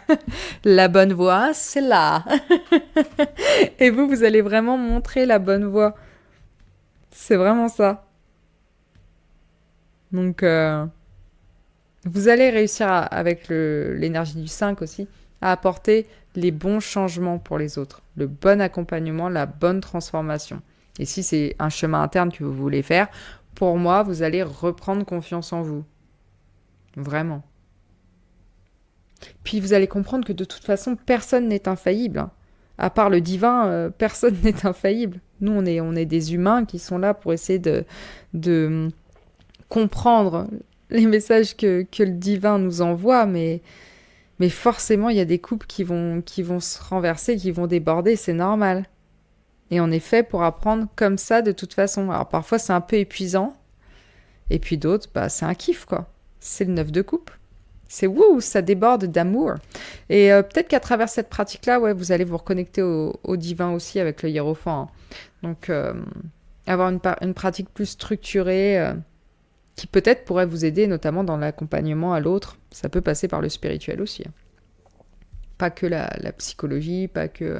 La bonne voie, c'est là. Et vous allez vraiment montrer la bonne voie. C'est vraiment ça. Donc, vous allez réussir avec l'énergie du 5 aussi, à apporter les bons changements pour les autres, le bon accompagnement, la bonne transformation. Et si c'est un chemin interne que vous voulez faire, pour moi, vous allez reprendre confiance en vous. Vraiment. Puis vous allez comprendre que de toute façon, personne n'est infaillible, hein. À part le divin, personne n'est infaillible. Nous, on est des humains qui sont là pour essayer de comprendre les messages que le divin nous envoie, mais forcément, il y a des couples qui vont se renverser, qui vont déborder, c'est normal. Et on est fait pour apprendre comme ça de toute façon. Alors parfois, c'est un peu épuisant, et puis d'autres, c'est un kiff, quoi. C'est le 9 de coupe. C'est wouh, ça déborde d'amour. Et peut-être qu'à travers cette pratique-là, ouais, vous allez vous reconnecter au divin aussi avec le hiérophant, hein. Donc, avoir une pratique plus structurée, qui peut-être pourrait vous aider, notamment dans l'accompagnement à l'autre. Ça peut passer par le spirituel aussi, hein. Pas que la psychologie, pas que...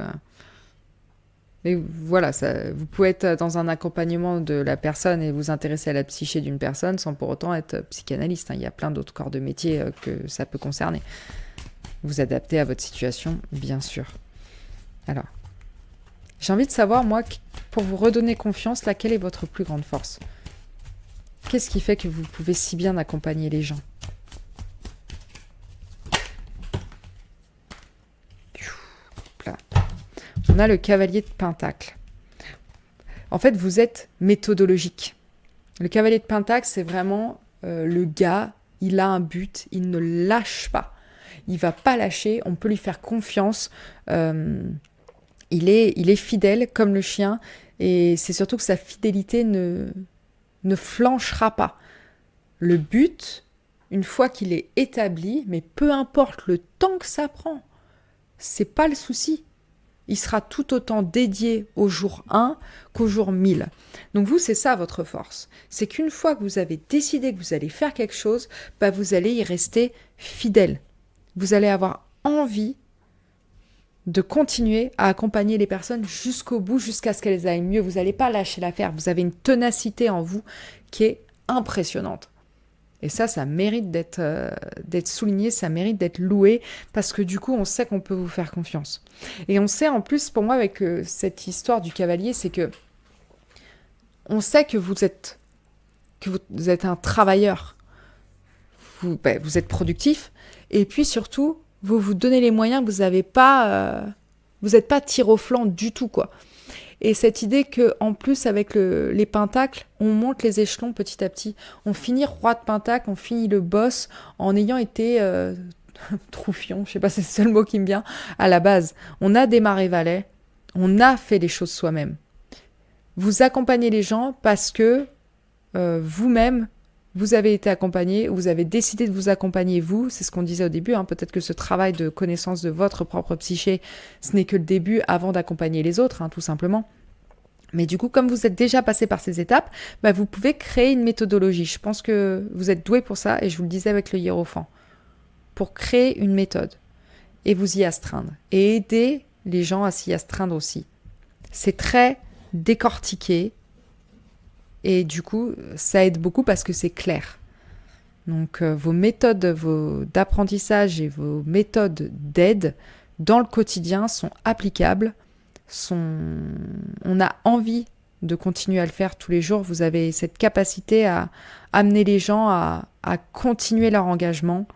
Et voilà, ça, vous pouvez être dans un accompagnement de la personne et vous intéresser à la psyché d'une personne sans pour autant être psychanalyste, hein. Il y a plein d'autres corps de métier que ça peut concerner. Vous adaptez à votre situation, bien sûr. Alors, j'ai envie de savoir, moi, pour vous redonner confiance, laquelle est votre plus grande force? Qu'est-ce qui fait que vous pouvez si bien accompagner les gens? Là. On a le cavalier de Pentacle. En fait, vous êtes méthodologique. Le cavalier de Pentacle, c'est vraiment le gars, il a un but, il ne lâche pas. Il va pas lâcher, on peut lui faire confiance. Il est fidèle comme le chien, et c'est surtout que sa fidélité ne flanchera pas. Le but, une fois qu'il est établi, mais peu importe le temps que ça prend, c'est pas le souci. Il sera tout autant dédié au jour 1 qu'au jour 1000. Donc vous, c'est ça votre force. C'est qu'une fois que vous avez décidé que vous allez faire quelque chose, bah vous allez y rester fidèle. Vous allez avoir envie de continuer à accompagner les personnes jusqu'au bout, jusqu'à ce qu'elles aillent mieux. Vous n'allez pas lâcher l'affaire. Vous avez une ténacité en vous qui est impressionnante. Et ça mérite d'être souligné, ça mérite d'être loué, parce que du coup, on sait qu'on peut vous faire confiance. Et on sait en plus, pour moi, avec cette histoire du cavalier, c'est que on sait que vous êtes un travailleur. Vous êtes productif, et puis surtout, vous vous donnez les moyens, vous n'êtes pas tir au flanc du tout, quoi. Et cette idée que, en plus, avec les pentacles, on monte les échelons petit à petit. On finit roi de pentacle, on finit le boss en ayant été troufion, je sais pas, c'est le seul mot qui me vient, à la base. On a démarré valet, on a fait les choses soi-même. Vous accompagnez les gens parce que vous-même, vous avez été accompagné, vous avez décidé de vous accompagner vous, c'est ce qu'on disait au début, hein, peut-être que ce travail de connaissance de votre propre psyché, ce n'est que le début avant d'accompagner les autres, hein, tout simplement. Mais du coup, comme vous êtes déjà passé par ces étapes, bah, vous pouvez créer une méthodologie. Je pense que vous êtes doué pour ça, et je vous le disais avec le hiérophant, pour créer une méthode et vous y astreindre, et aider les gens à s'y astreindre aussi. C'est très décortiqué, et du coup, ça aide beaucoup parce que c'est clair. Donc, vos méthodes d'apprentissage et vos méthodes d'aide dans le quotidien sont applicables. On a envie de continuer à le faire tous les jours. Vous avez cette capacité à amener les gens à continuer leur engagement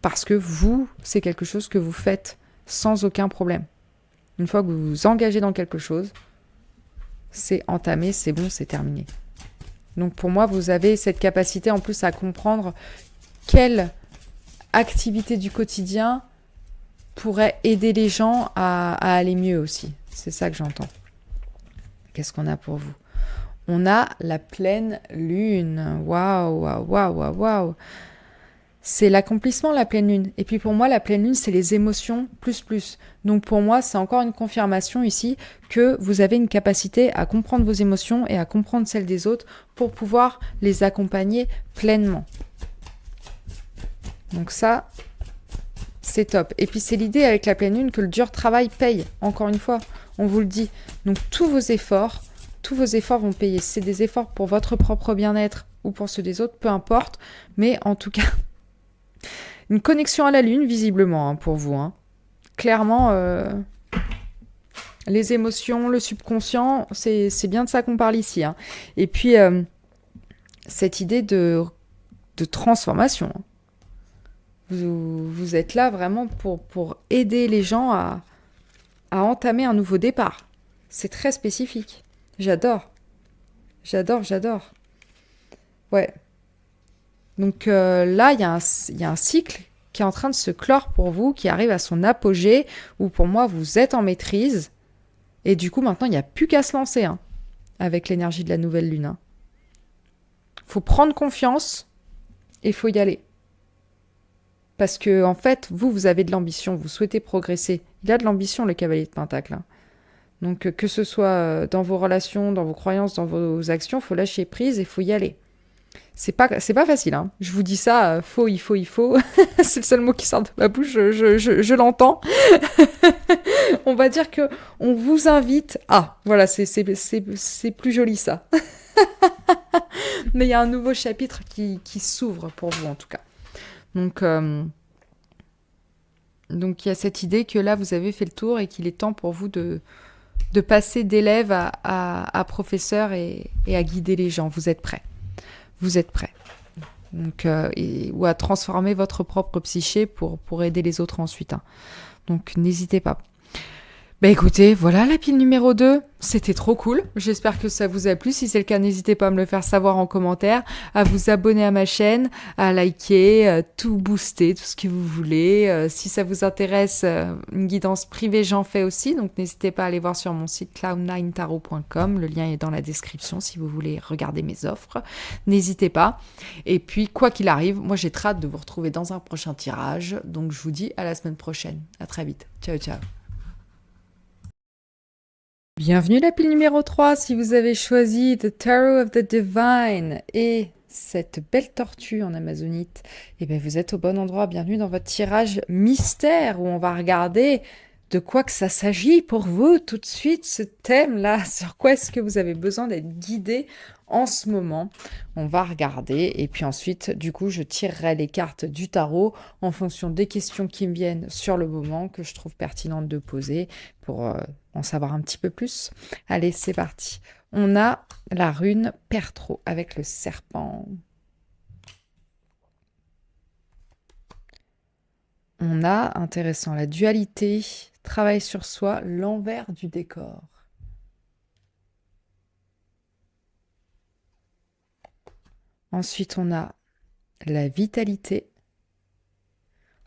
parce que vous, c'est quelque chose que vous faites sans aucun problème. Une fois que vous vous engagez dans quelque chose, c'est entamé, c'est bon, c'est terminé. Donc pour moi, vous avez cette capacité en plus à comprendre quelle activité du quotidien pourrait aider les gens à aller mieux aussi. C'est ça que j'entends. Qu'est-ce qu'on a pour vous? On a la pleine lune. Waouh, waouh, waouh, waouh. C'est l'accomplissement, la pleine lune. Et puis pour moi, la pleine lune, c'est les émotions plus. Donc pour moi, c'est encore une confirmation ici que vous avez une capacité à comprendre vos émotions et à comprendre celles des autres pour pouvoir les accompagner pleinement. Donc ça, c'est top. Et puis c'est l'idée avec la pleine lune que le dur travail paye. Encore une fois, on vous le dit. Donc tous vos efforts vont payer. C'est des efforts pour votre propre bien-être ou pour ceux des autres, peu importe. Mais en tout cas, une connexion à la lune, visiblement, hein, pour vous. Hein. Clairement, les émotions, le subconscient, c'est bien de ça qu'on parle ici. Hein. Et puis, cette idée de transformation. Vous êtes là vraiment pour aider les gens à entamer un nouveau départ. C'est très spécifique. J'adore. Ouais. Donc là, il y a un cycle qui est en train de se clore pour vous, qui arrive à son apogée, où pour moi, vous êtes en maîtrise. Et du coup, maintenant, il n'y a plus qu'à se lancer hein, avec l'énergie de la nouvelle lune. Hein. Faut prendre confiance et il faut y aller. Parce que, en fait, vous avez de l'ambition, vous souhaitez progresser. Il a de l'ambition, le cavalier de Pentacle. Hein. Donc, que ce soit dans vos relations, dans vos croyances, dans vos actions, il faut lâcher prise et il faut y aller. C'est pas facile, hein. Je vous dis ça, il faut. C'est le seul mot qui sort de ma bouche, je l'entends. On va dire que on vous invite à... Voilà, c'est plus joli ça. Mais il y a un nouveau chapitre qui s'ouvre pour vous en tout cas. Donc, donc il y a cette idée que là, vous avez fait le tour et qu'il est temps pour vous de passer d'élève à professeur et à guider les gens. Vous êtes prêts. Vous êtes prêts. Donc, ou à transformer votre propre psyché pour aider les autres ensuite. Hein. Donc n'hésitez pas. Bah écoutez, voilà la pile numéro 2. C'était trop cool. J'espère que ça vous a plu. Si c'est le cas, n'hésitez pas à me le faire savoir en commentaire, à vous abonner à ma chaîne, à liker, tout booster, tout ce que vous voulez. Si ça vous intéresse, une guidance privée, j'en fais aussi. Donc n'hésitez pas à aller voir sur mon site cloud9tarot.com. Le lien est dans la description si vous voulez regarder mes offres. N'hésitez pas. Et puis, quoi qu'il arrive, moi j'ai très hâte de vous retrouver dans un prochain tirage. Donc je vous dis à la semaine prochaine. À très vite. Ciao, ciao. Bienvenue la pile numéro 3 si vous avez choisi The Tarot of the Divine et cette belle tortue en amazonite. Et bien vous êtes au bon endroit, bienvenue dans votre tirage mystère où on va regarder de quoi que ça s'agit pour vous tout de suite ce thème-là. Sur quoi est-ce que vous avez besoin d'être guidé en ce moment? On va regarder et puis ensuite du coup je tirerai les cartes du tarot en fonction des questions qui me viennent sur le moment que je trouve pertinentes de poser pour en savoir un petit peu plus. Allez, c'est parti. On a la rune Pertro avec le serpent. On a, intéressant, la dualité, travail sur soi, l'envers du décor. Ensuite, on a la vitalité.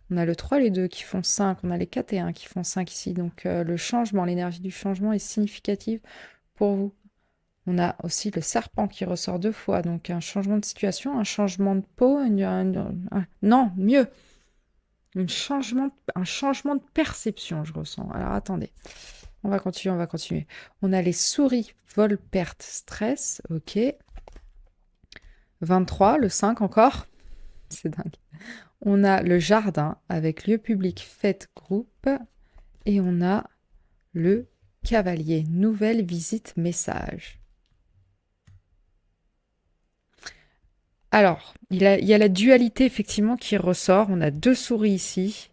On a le 3 et les 2 qui font 5. On a les 4 et 1 qui font 5 ici. Donc, le changement, l'énergie du changement est significative pour vous. On a aussi le serpent qui ressort 2 fois. Donc, un changement de situation, un changement de peau. Non, mieux. Un changement de perception, je ressens. Alors, attendez. On va continuer. On a les souris, vol, perte, stress. Ok. 23, le 5 encore. C'est dingue. On a le jardin avec lieu public, fête, groupe. Et on a le cavalier, nouvelle visite, message. Alors, il y a la dualité effectivement qui ressort. On a 2 souris ici.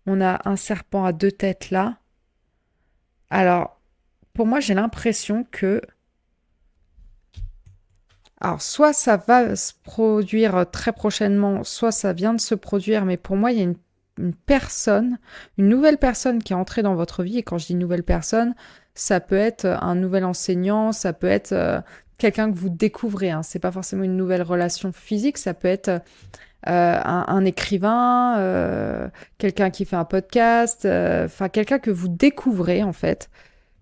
On a un serpent à 2 têtes là. Alors, pour moi, j'ai l'impression que... Alors, soit ça va se produire très prochainement, soit ça vient de se produire, mais pour moi, il y a une personne, une nouvelle personne qui est entrée dans votre vie. Et quand je dis nouvelle personne, ça peut être un nouvel enseignant, ça peut être quelqu'un que vous découvrez. Hein. C'est pas forcément une nouvelle relation physique, ça peut être un écrivain, quelqu'un qui fait un podcast, enfin quelqu'un que vous découvrez en fait,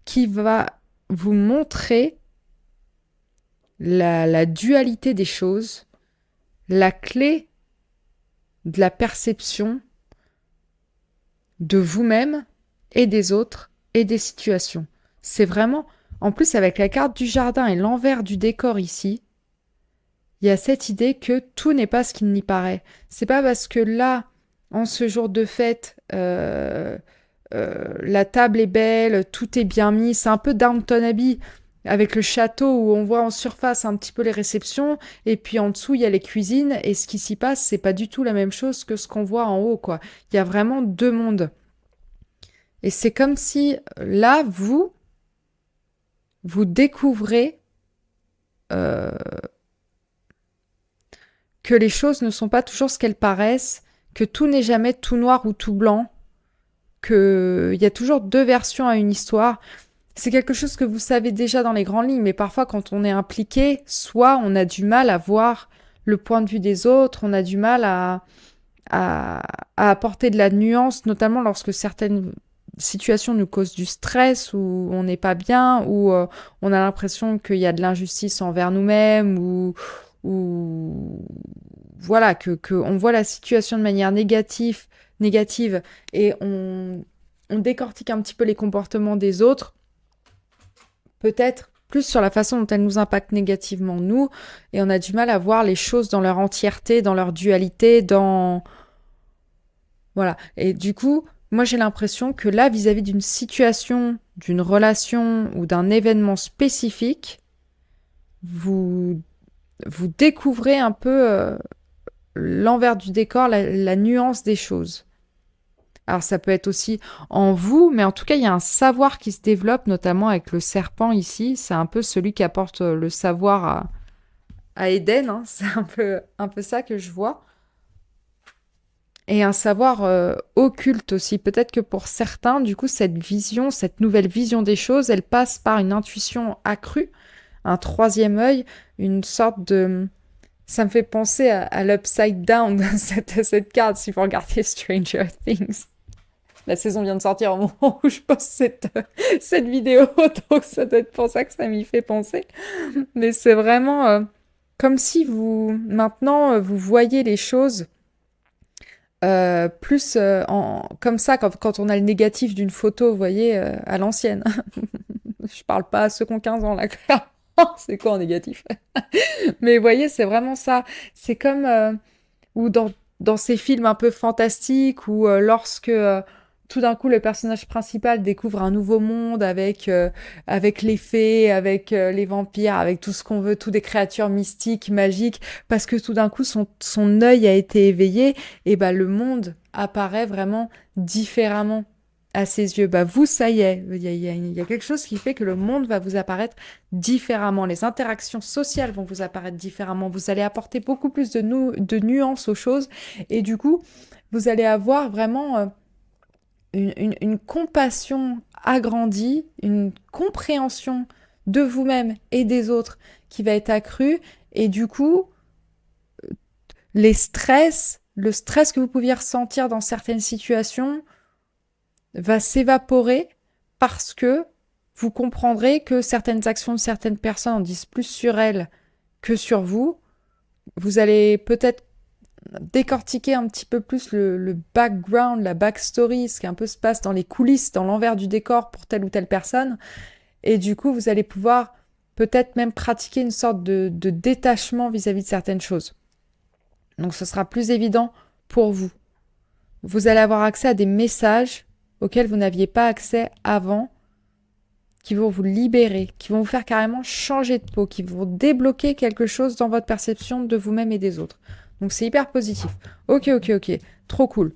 qui va vous montrer la dualité des choses, la clé de la perception de vous-même et des autres et des situations. C'est vraiment, en plus avec la carte du jardin et l'envers du décor ici, il y a cette idée que tout n'est pas ce qu'il n'y paraît. C'est pas parce que là, en ce jour de fête, la table est belle, tout est bien mis, c'est un peu Downton Abbey avec le château où on voit en surface un petit peu les réceptions et puis en dessous il y a les cuisines et ce qui s'y passe c'est pas du tout la même chose que ce qu'on voit en haut quoi. Il y a vraiment 2 mondes. Et c'est comme si là vous découvrez que les choses ne sont pas toujours ce qu'elles paraissent, que tout n'est jamais tout noir ou tout blanc, qu'il y a toujours 2 versions à une histoire. C'est quelque chose que vous savez déjà dans les grandes lignes, mais parfois quand on est impliqué, soit on a du mal à voir le point de vue des autres, on a du mal à apporter de la nuance, notamment lorsque certaines situations nous causent du stress, ou on n'est pas bien, ou on a l'impression qu'il y a de l'injustice envers nous-mêmes, ou voilà, que on voit la situation de manière négative et on décortique un petit peu les comportements des autres. Peut-être plus sur la façon dont elles nous impactent négativement, nous, et on a du mal à voir les choses dans leur entièreté, dans leur dualité, dans... Voilà. Et du coup, moi j'ai l'impression que là, vis-à-vis d'une situation, d'une relation ou d'un événement spécifique, vous découvrez un peu l'envers du décor, la nuance des choses. Alors ça peut être aussi en vous, mais en tout cas, il y a un savoir qui se développe, notamment avec le serpent ici. C'est un peu celui qui apporte le savoir à Éden, hein. C'est un peu ça que je vois. Et un savoir occulte aussi. Peut-être que pour certains, du coup, cette vision, cette nouvelle vision des choses, elle passe par une intuition accrue, un troisième œil, une sorte de... Ça me fait penser à l'Upside Down, cette carte, si vous regardez Stranger Things. La saison vient de sortir au moment où je poste cette vidéo, donc ça doit être pour ça que ça m'y fait penser. Mais c'est vraiment comme si maintenant, vous voyez les choses plus comme ça, quand on a le négatif d'une photo, vous voyez, à l'ancienne. Je parle pas à ceux qui ont 15 ans, là. C'est quoi en négatif? Mais vous voyez, c'est vraiment ça. C'est comme ou dans ces films un peu fantastiques où lorsque tout d'un coup le personnage principal découvre un nouveau monde avec les fées, avec les vampires, avec tout ce qu'on veut, toutes des créatures mystiques, magiques, parce que tout d'un coup son œil a été éveillé, et bah le monde apparaît vraiment différemment à ses yeux. Bah vous, ça y est, il y a quelque chose qui fait que le monde va vous apparaître différemment. Les interactions sociales vont vous apparaître différemment. Vous allez apporter beaucoup plus de nuances aux choses. Et du coup, vous allez avoir vraiment une compassion agrandie, une compréhension de vous-même et des autres qui va être accrue. Et du coup, le stress que vous pouviez ressentir dans certaines situations va s'évaporer parce que vous comprendrez que certaines actions de certaines personnes en disent plus sur elles que sur vous. Vous allez peut-être décortiquer un petit peu plus le background, la backstory, ce qui un peu se passe dans les coulisses, dans l'envers du décor pour telle ou telle personne. Et du coup, vous allez pouvoir peut-être même pratiquer une sorte de détachement vis-à-vis de certaines choses. Donc ce sera plus évident pour vous. Vous allez avoir accès à des messages auxquels vous n'aviez pas accès avant, qui vont vous libérer, qui vont vous faire carrément changer de peau, qui vont débloquer quelque chose dans votre perception de vous-même et des autres. Donc c'est hyper positif. Ok. Trop cool.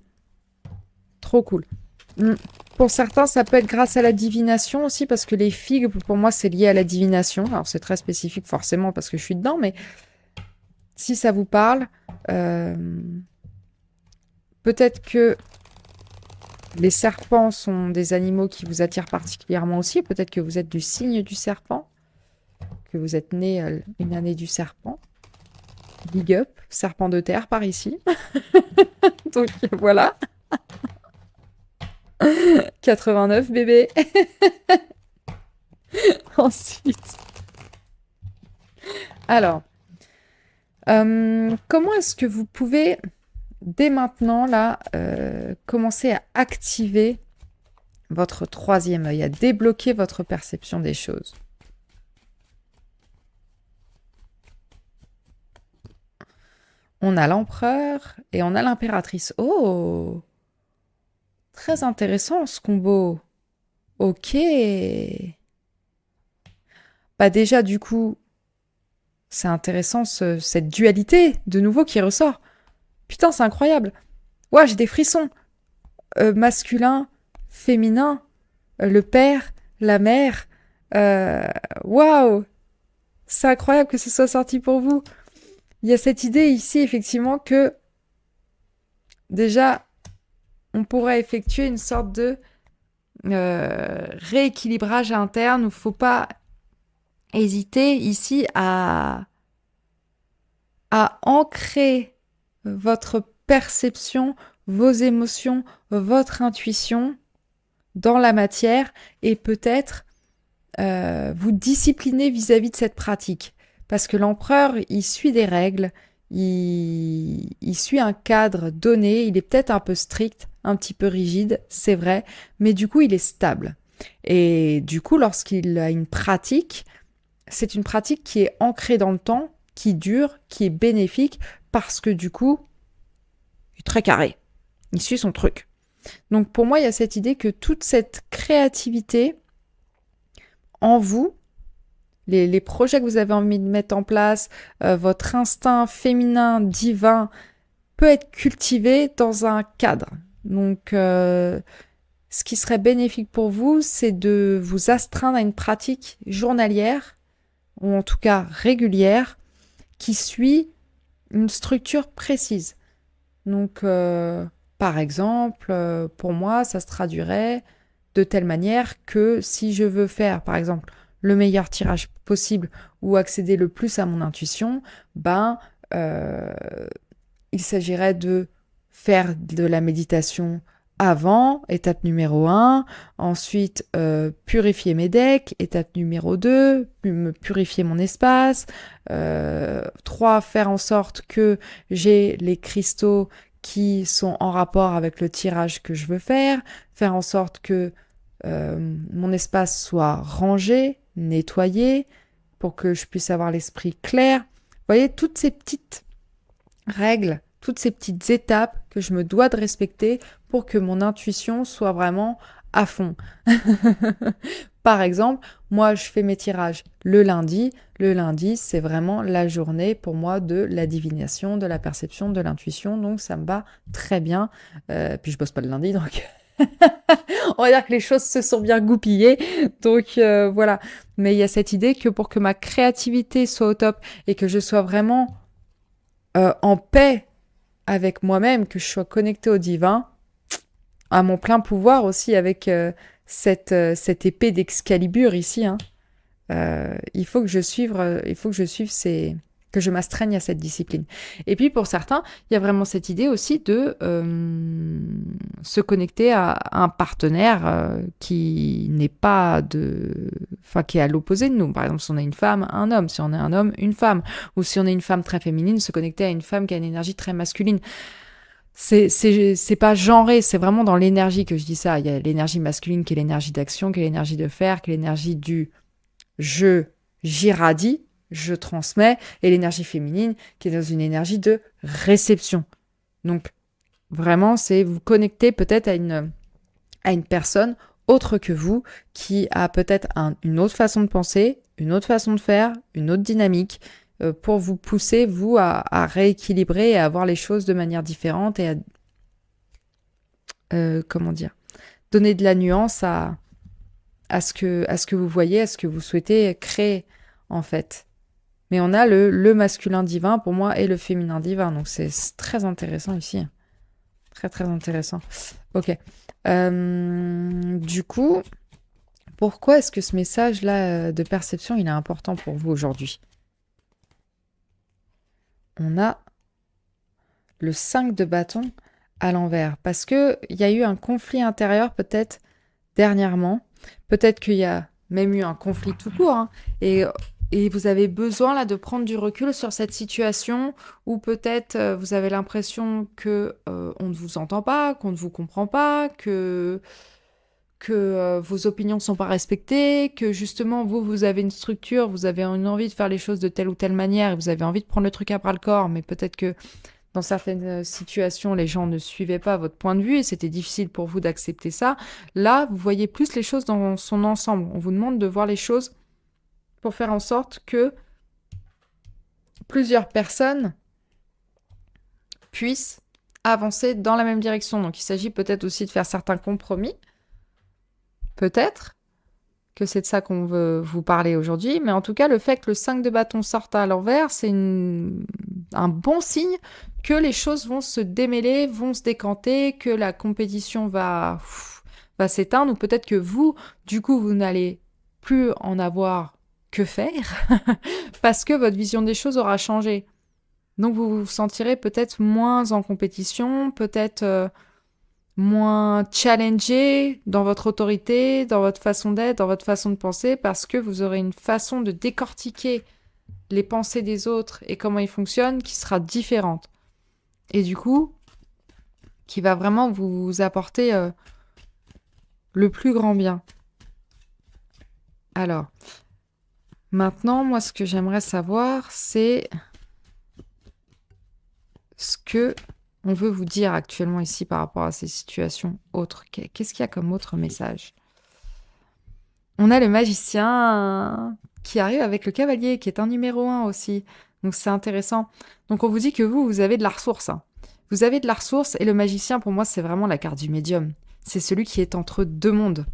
Trop cool. Pour certains, ça peut être grâce à la divination aussi, parce que les figues, pour moi, c'est lié à la divination. Alors c'est très spécifique forcément parce que je suis dedans, mais si ça vous parle, peut-être que les serpents sont des animaux qui vous attirent particulièrement aussi. Peut-être que vous êtes du signe du serpent, que vous êtes né une année du serpent. Big up, serpent de terre par ici. Donc voilà. 89 bébé. Ensuite. Alors, comment est-ce que vous pouvez dès maintenant, là, commencez à activer votre troisième œil, à débloquer votre perception des choses. On a l'empereur et on a l'impératrice. Oh! Très intéressant ce combo. Ok. Bah déjà, du coup, c'est intéressant cette dualité de nouveau qui ressort. Putain, c'est incroyable. Ouais, j'ai des frissons. Masculin, féminin, le père, la mère. Waouh! C'est incroyable que ce soit sorti pour vous. Il y a cette idée ici, effectivement, que déjà, on pourrait effectuer une sorte de rééquilibrage interne où il ne faut pas hésiter ici à ancrer votre perception, vos émotions, votre intuition dans la matière et peut-être vous discipliner vis-à-vis de cette pratique. Parce que l'empereur, il suit des règles, il suit un cadre donné, il est peut-être un peu strict, un petit peu rigide, c'est vrai, mais du coup, il est stable. Et du coup, lorsqu'il a une pratique, c'est une pratique qui est ancrée dans le temps, qui dure, qui est bénéfique, parce que du coup, il est très carré. Il suit son truc. Donc pour moi, il y a cette idée que toute cette créativité en vous, les projets que vous avez envie de mettre en place, votre instinct féminin, divin, peut être cultivé dans un cadre. Donc, ce qui serait bénéfique pour vous, c'est de vous astreindre à une pratique journalière, ou en tout cas régulière, qui suit une structure précise. Donc, par exemple, pour moi, ça se traduirait de telle manière que si je veux faire, par exemple, le meilleur tirage possible ou accéder le plus à mon intuition, il s'agirait de faire de la méditation avant, étape numéro 1, ensuite purifier mes decks, étape numéro 2, me purifier mon espace, 3, faire en sorte que j'ai les cristaux qui sont en rapport avec le tirage que je veux faire en sorte que mon espace soit rangé, nettoyé, pour que je puisse avoir l'esprit clair. Vous voyez, toutes ces petites règles, toutes ces petites étapes que je me dois de respecter pour que mon intuition soit vraiment à fond. Par exemple, moi, je fais mes tirages le lundi. Le lundi, c'est vraiment la journée pour moi de la divination, de la perception, de l'intuition. Donc, ça me va très bien. Puis, je bosse pas le lundi, donc on va dire que les choses se sont bien goupillées. Donc, voilà. Mais il y a cette idée que pour que ma créativité soit au top et que je sois vraiment en paix avec moi-même, que je sois connectée au divin, à mon plein pouvoir aussi avec cette épée d'Excalibur ici. Hein. Il faut que je suive que je m'astreigne à cette discipline. Et puis pour certains, il y a vraiment cette idée aussi de se connecter à un partenaire qui n'est pas qui est à l'opposé de nous. Par exemple, si on est une femme, un homme. Si on est un homme, une femme. Ou si on est une femme très féminine, se connecter à une femme qui a une énergie très masculine. C'est pas genré, c'est vraiment dans l'énergie que je dis ça. Il y a l'énergie masculine qui est l'énergie d'action, qui est l'énergie de faire, qui est l'énergie du j'irradie, je transmets, et l'énergie féminine qui est dans une énergie de réception. Donc, vraiment, c'est vous connecter peut-être à une personne autre que vous, qui a peut-être une autre façon de penser, une autre façon de faire, une autre dynamique, pour vous pousser, vous, à rééquilibrer et à voir les choses de manière différente et à, donner de la nuance à ce que vous voyez, à ce que vous souhaitez créer, en fait. Mais on a le masculin divin, pour moi, et le féminin divin. Donc, c'est très intéressant ici. Très, très intéressant. Ok. Du coup, pourquoi est-ce que ce message-là de perception, il est important pour vous aujourd'hui ? On a le 5 de bâton à l'envers. Parce qu'il y a eu un conflit intérieur, peut-être, dernièrement. Peut-être qu'il y a même eu un conflit tout court. Hein, et vous avez besoin là de prendre du recul sur cette situation où peut-être vous avez l'impression que on ne vous entend pas, qu'on ne vous comprend pas, que vos opinions ne sont pas respectées, que justement vous avez une structure, vous avez une envie de faire les choses de telle ou telle manière, et vous avez envie de prendre le truc à bras le corps, mais peut-être que dans certaines situations, les gens ne suivaient pas votre point de vue et c'était difficile pour vous d'accepter ça. Là, vous voyez plus les choses dans son ensemble. On vous demande de voir les choses pour faire en sorte que plusieurs personnes puissent avancer dans la même direction. Donc, il s'agit peut-être aussi de faire certains compromis. Peut-être que c'est de ça qu'on veut vous parler aujourd'hui. Mais en tout cas, le fait que le 5 de bâton sorte à l'envers, c'est un bon signe que les choses vont se démêler, vont se décanter, que la compétition va s'éteindre, ou peut-être que vous, du coup, vous n'allez plus en avoir que faire, parce que votre vision des choses aura changé. Donc vous vous sentirez peut-être moins en compétition, peut-être moins challengé dans votre autorité, dans votre façon d'être, dans votre façon de penser, parce que vous aurez une façon de décortiquer les pensées des autres et comment ils fonctionnent qui sera différente. Et du coup, qui va vraiment vous apporter le plus grand bien. Alors, Maintenant, moi, ce que j'aimerais savoir, c'est ce que on veut vous dire actuellement ici par rapport à ces situations autres. Qu'est-ce qu'il y a comme autre message? On a le magicien qui arrive avec le cavalier, qui est un numéro 1 aussi. Donc c'est intéressant. Donc on vous dit que vous avez de la ressource, hein. Vous avez de la ressource et le magicien, pour moi, c'est vraiment la carte du médium. C'est celui qui est entre deux mondes.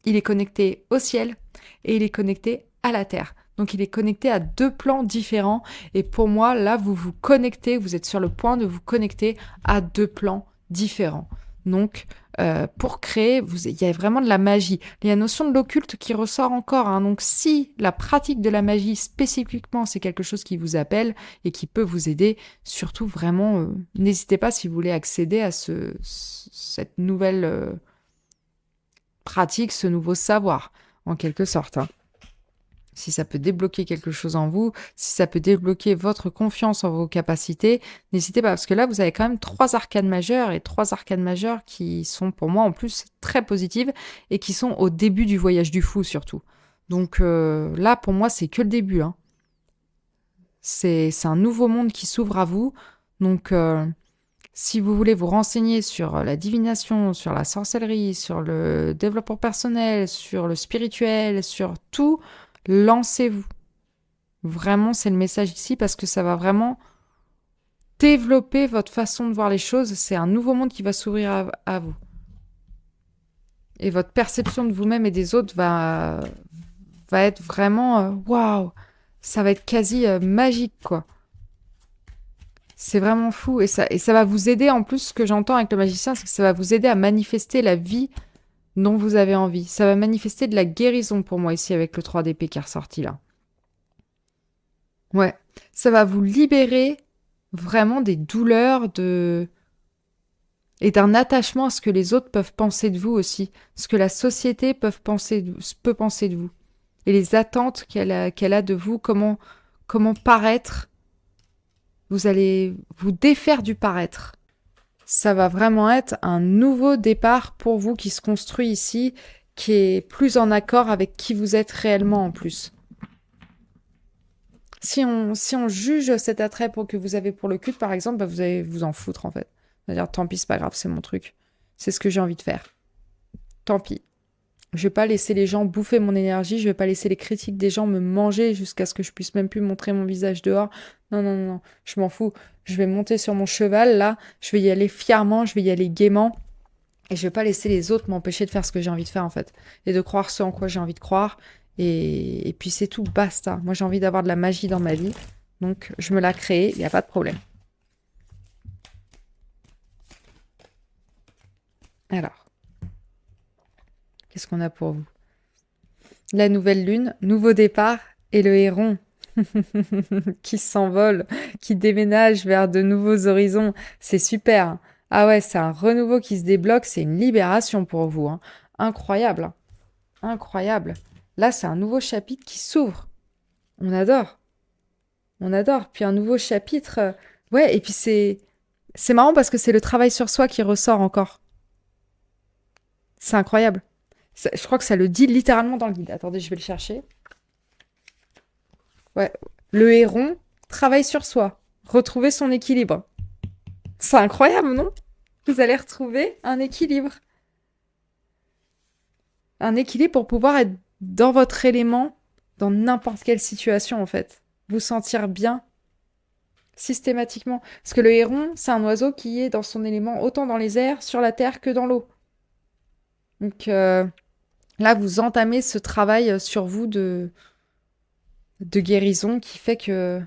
Il est connecté au ciel et il est connecté à la terre. Donc il est connecté à deux plans différents. Et pour moi, là, vous vous connectez, vous êtes sur le point de vous connecter à deux plans différents. Donc, pour créer, il y a vraiment de la magie. Il y a la notion de l'occulte qui ressort encore, hein. Donc, si la pratique de la magie spécifiquement, c'est quelque chose qui vous appelle et qui peut vous aider, surtout vraiment, n'hésitez pas si vous voulez accéder à cette nouvelle pratique, ce nouveau savoir, en quelque sorte, hein. Si ça peut débloquer quelque chose en vous, si ça peut débloquer votre confiance en vos capacités, n'hésitez pas, parce que là, vous avez quand même 3 arcanes majeures, et 3 arcanes majeures qui sont pour moi en plus très positives, et qui sont au début du voyage du fou surtout. Donc là, pour moi, c'est que le début, hein. C'est un nouveau monde qui s'ouvre à vous. Donc si vous voulez vous renseigner sur la divination, sur la sorcellerie, sur le développement personnel, sur le spirituel, sur tout, lancez-vous. Vraiment, c'est le message ici parce que ça va vraiment développer votre façon de voir les choses. C'est un nouveau monde qui va s'ouvrir à vous. Et votre perception de vous-même et des autres va être vraiment waouh, ça va être quasi magique, quoi. C'est vraiment fou et ça va vous aider. En plus, ce que j'entends avec le magicien, c'est que ça va vous aider à manifester la vie dont vous avez envie. Ça va manifester de la guérison pour moi ici avec le 3 d'épée qui est ressorti là. Ouais, ça va vous libérer vraiment des douleurs et d'un attachement à ce que les autres peuvent penser de vous aussi, ce que la société peut penser de vous et les attentes qu'elle a de vous, comment paraître. Vous allez vous défaire du paraître. Ça va vraiment être un nouveau départ pour vous qui se construit ici, qui est plus en accord avec qui vous êtes réellement en plus. Si on juge cet attrait que vous avez pour le culte, par exemple, bah vous allez vous en foutre en fait. C'est-à-dire, tant pis, c'est pas grave, c'est mon truc. C'est ce que j'ai envie de faire. Tant pis. Je vais pas laisser les gens bouffer mon énergie, je vais pas laisser les critiques des gens me manger jusqu'à ce que je puisse même plus montrer mon visage dehors. Non, non, non, non, je m'en fous. Je vais monter sur mon cheval, là, je vais y aller fièrement, je vais y aller gaiement, et je vais pas laisser les autres m'empêcher de faire ce que j'ai envie de faire, en fait. Et de croire ce en quoi j'ai envie de croire. Et puis c'est tout, basta. Moi, j'ai envie d'avoir de la magie dans ma vie, donc je me la crée, il n'y a pas de problème. Alors, qu'est-ce qu'on a pour vous? La nouvelle lune, nouveau départ, et le héron qui s'envole, qui déménage vers de nouveaux horizons. C'est super. Ah ouais, c'est un renouveau qui se débloque, c'est une libération pour vous, hein. Incroyable, hein. Incroyable. Là, c'est un nouveau chapitre qui s'ouvre. On adore. On adore. Puis un nouveau chapitre. Ouais, et puis c'est marrant parce que c'est le travail sur soi qui ressort encore. C'est incroyable. Je crois que ça le dit littéralement dans le guide. Attendez, je vais le chercher. Ouais. Le héron travaille sur soi. Retrouver son équilibre. C'est incroyable, non? Vous allez retrouver un équilibre. Un équilibre pour pouvoir être dans votre élément, dans n'importe quelle situation, en fait. Vous sentir bien, systématiquement. Parce que le héron, c'est un oiseau qui est dans son élément autant dans les airs, sur la terre que dans l'eau. Donc là, vous entamez ce travail sur vous de guérison qui fait que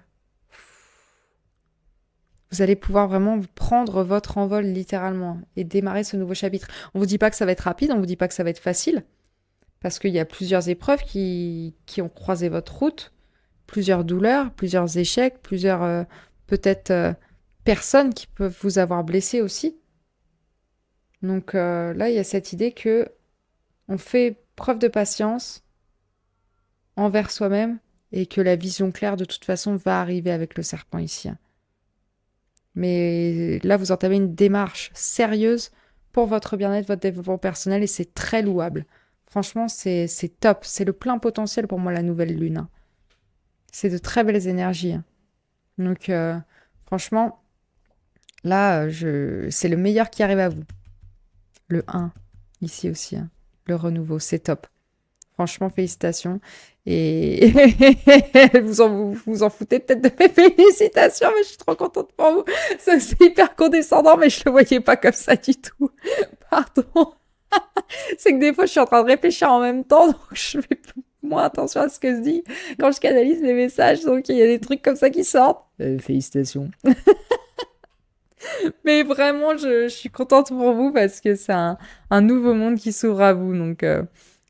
vous allez pouvoir vraiment prendre votre envol littéralement et démarrer ce nouveau chapitre. On vous dit pas que ça va être rapide, on vous dit pas que ça va être facile, parce qu'il y a plusieurs épreuves qui ont croisé votre route, plusieurs douleurs, plusieurs échecs, plusieurs peut-être personnes qui peuvent vous avoir blessé aussi. Donc là, il y a cette idée que on fait preuve de patience envers soi-même et que la vision claire, de toute façon, va arriver avec le serpent ici. Mais là, vous entamez une démarche sérieuse pour votre bien-être, votre développement personnel, et c'est très louable. Franchement, c'est top. C'est le plein potentiel pour moi, la nouvelle lune, hein. C'est de très belles énergies, hein. Donc, franchement, là, c'est le meilleur qui arrive à vous. Le 1, ici aussi, hein. Le renouveau, c'est top. Franchement, félicitations. Et vous en foutez peut-être de mes félicitations, mais je suis trop contente pour vous. Ça, c'est hyper condescendant, mais je le voyais pas comme ça du tout. Pardon. C'est que des fois, je suis en train de réfléchir en même temps, donc je fais moins attention à ce que je dis quand je canalise les messages. Donc, il y a des trucs comme ça qui sortent. Félicitations. Mais vraiment, je suis contente pour vous parce que c'est un nouveau monde qui s'ouvre à vous. Donc,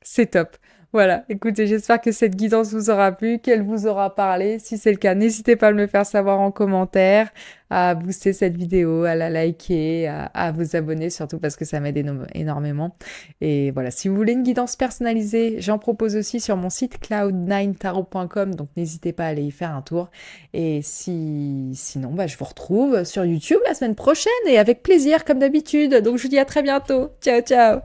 c'est top. Voilà, écoutez, j'espère que cette guidance vous aura plu, qu'elle vous aura parlé. Si c'est le cas, n'hésitez pas à me le faire savoir en commentaire, à booster cette vidéo, à la liker, à vous abonner, surtout parce que ça m'aide énormément. Et voilà, si vous voulez une guidance personnalisée, j'en propose aussi sur mon site cloud9tarot.com, donc n'hésitez pas à aller y faire un tour. Et sinon, bah, je vous retrouve sur YouTube la semaine prochaine et avec plaisir, comme d'habitude. Donc je vous dis à très bientôt. Ciao, ciao!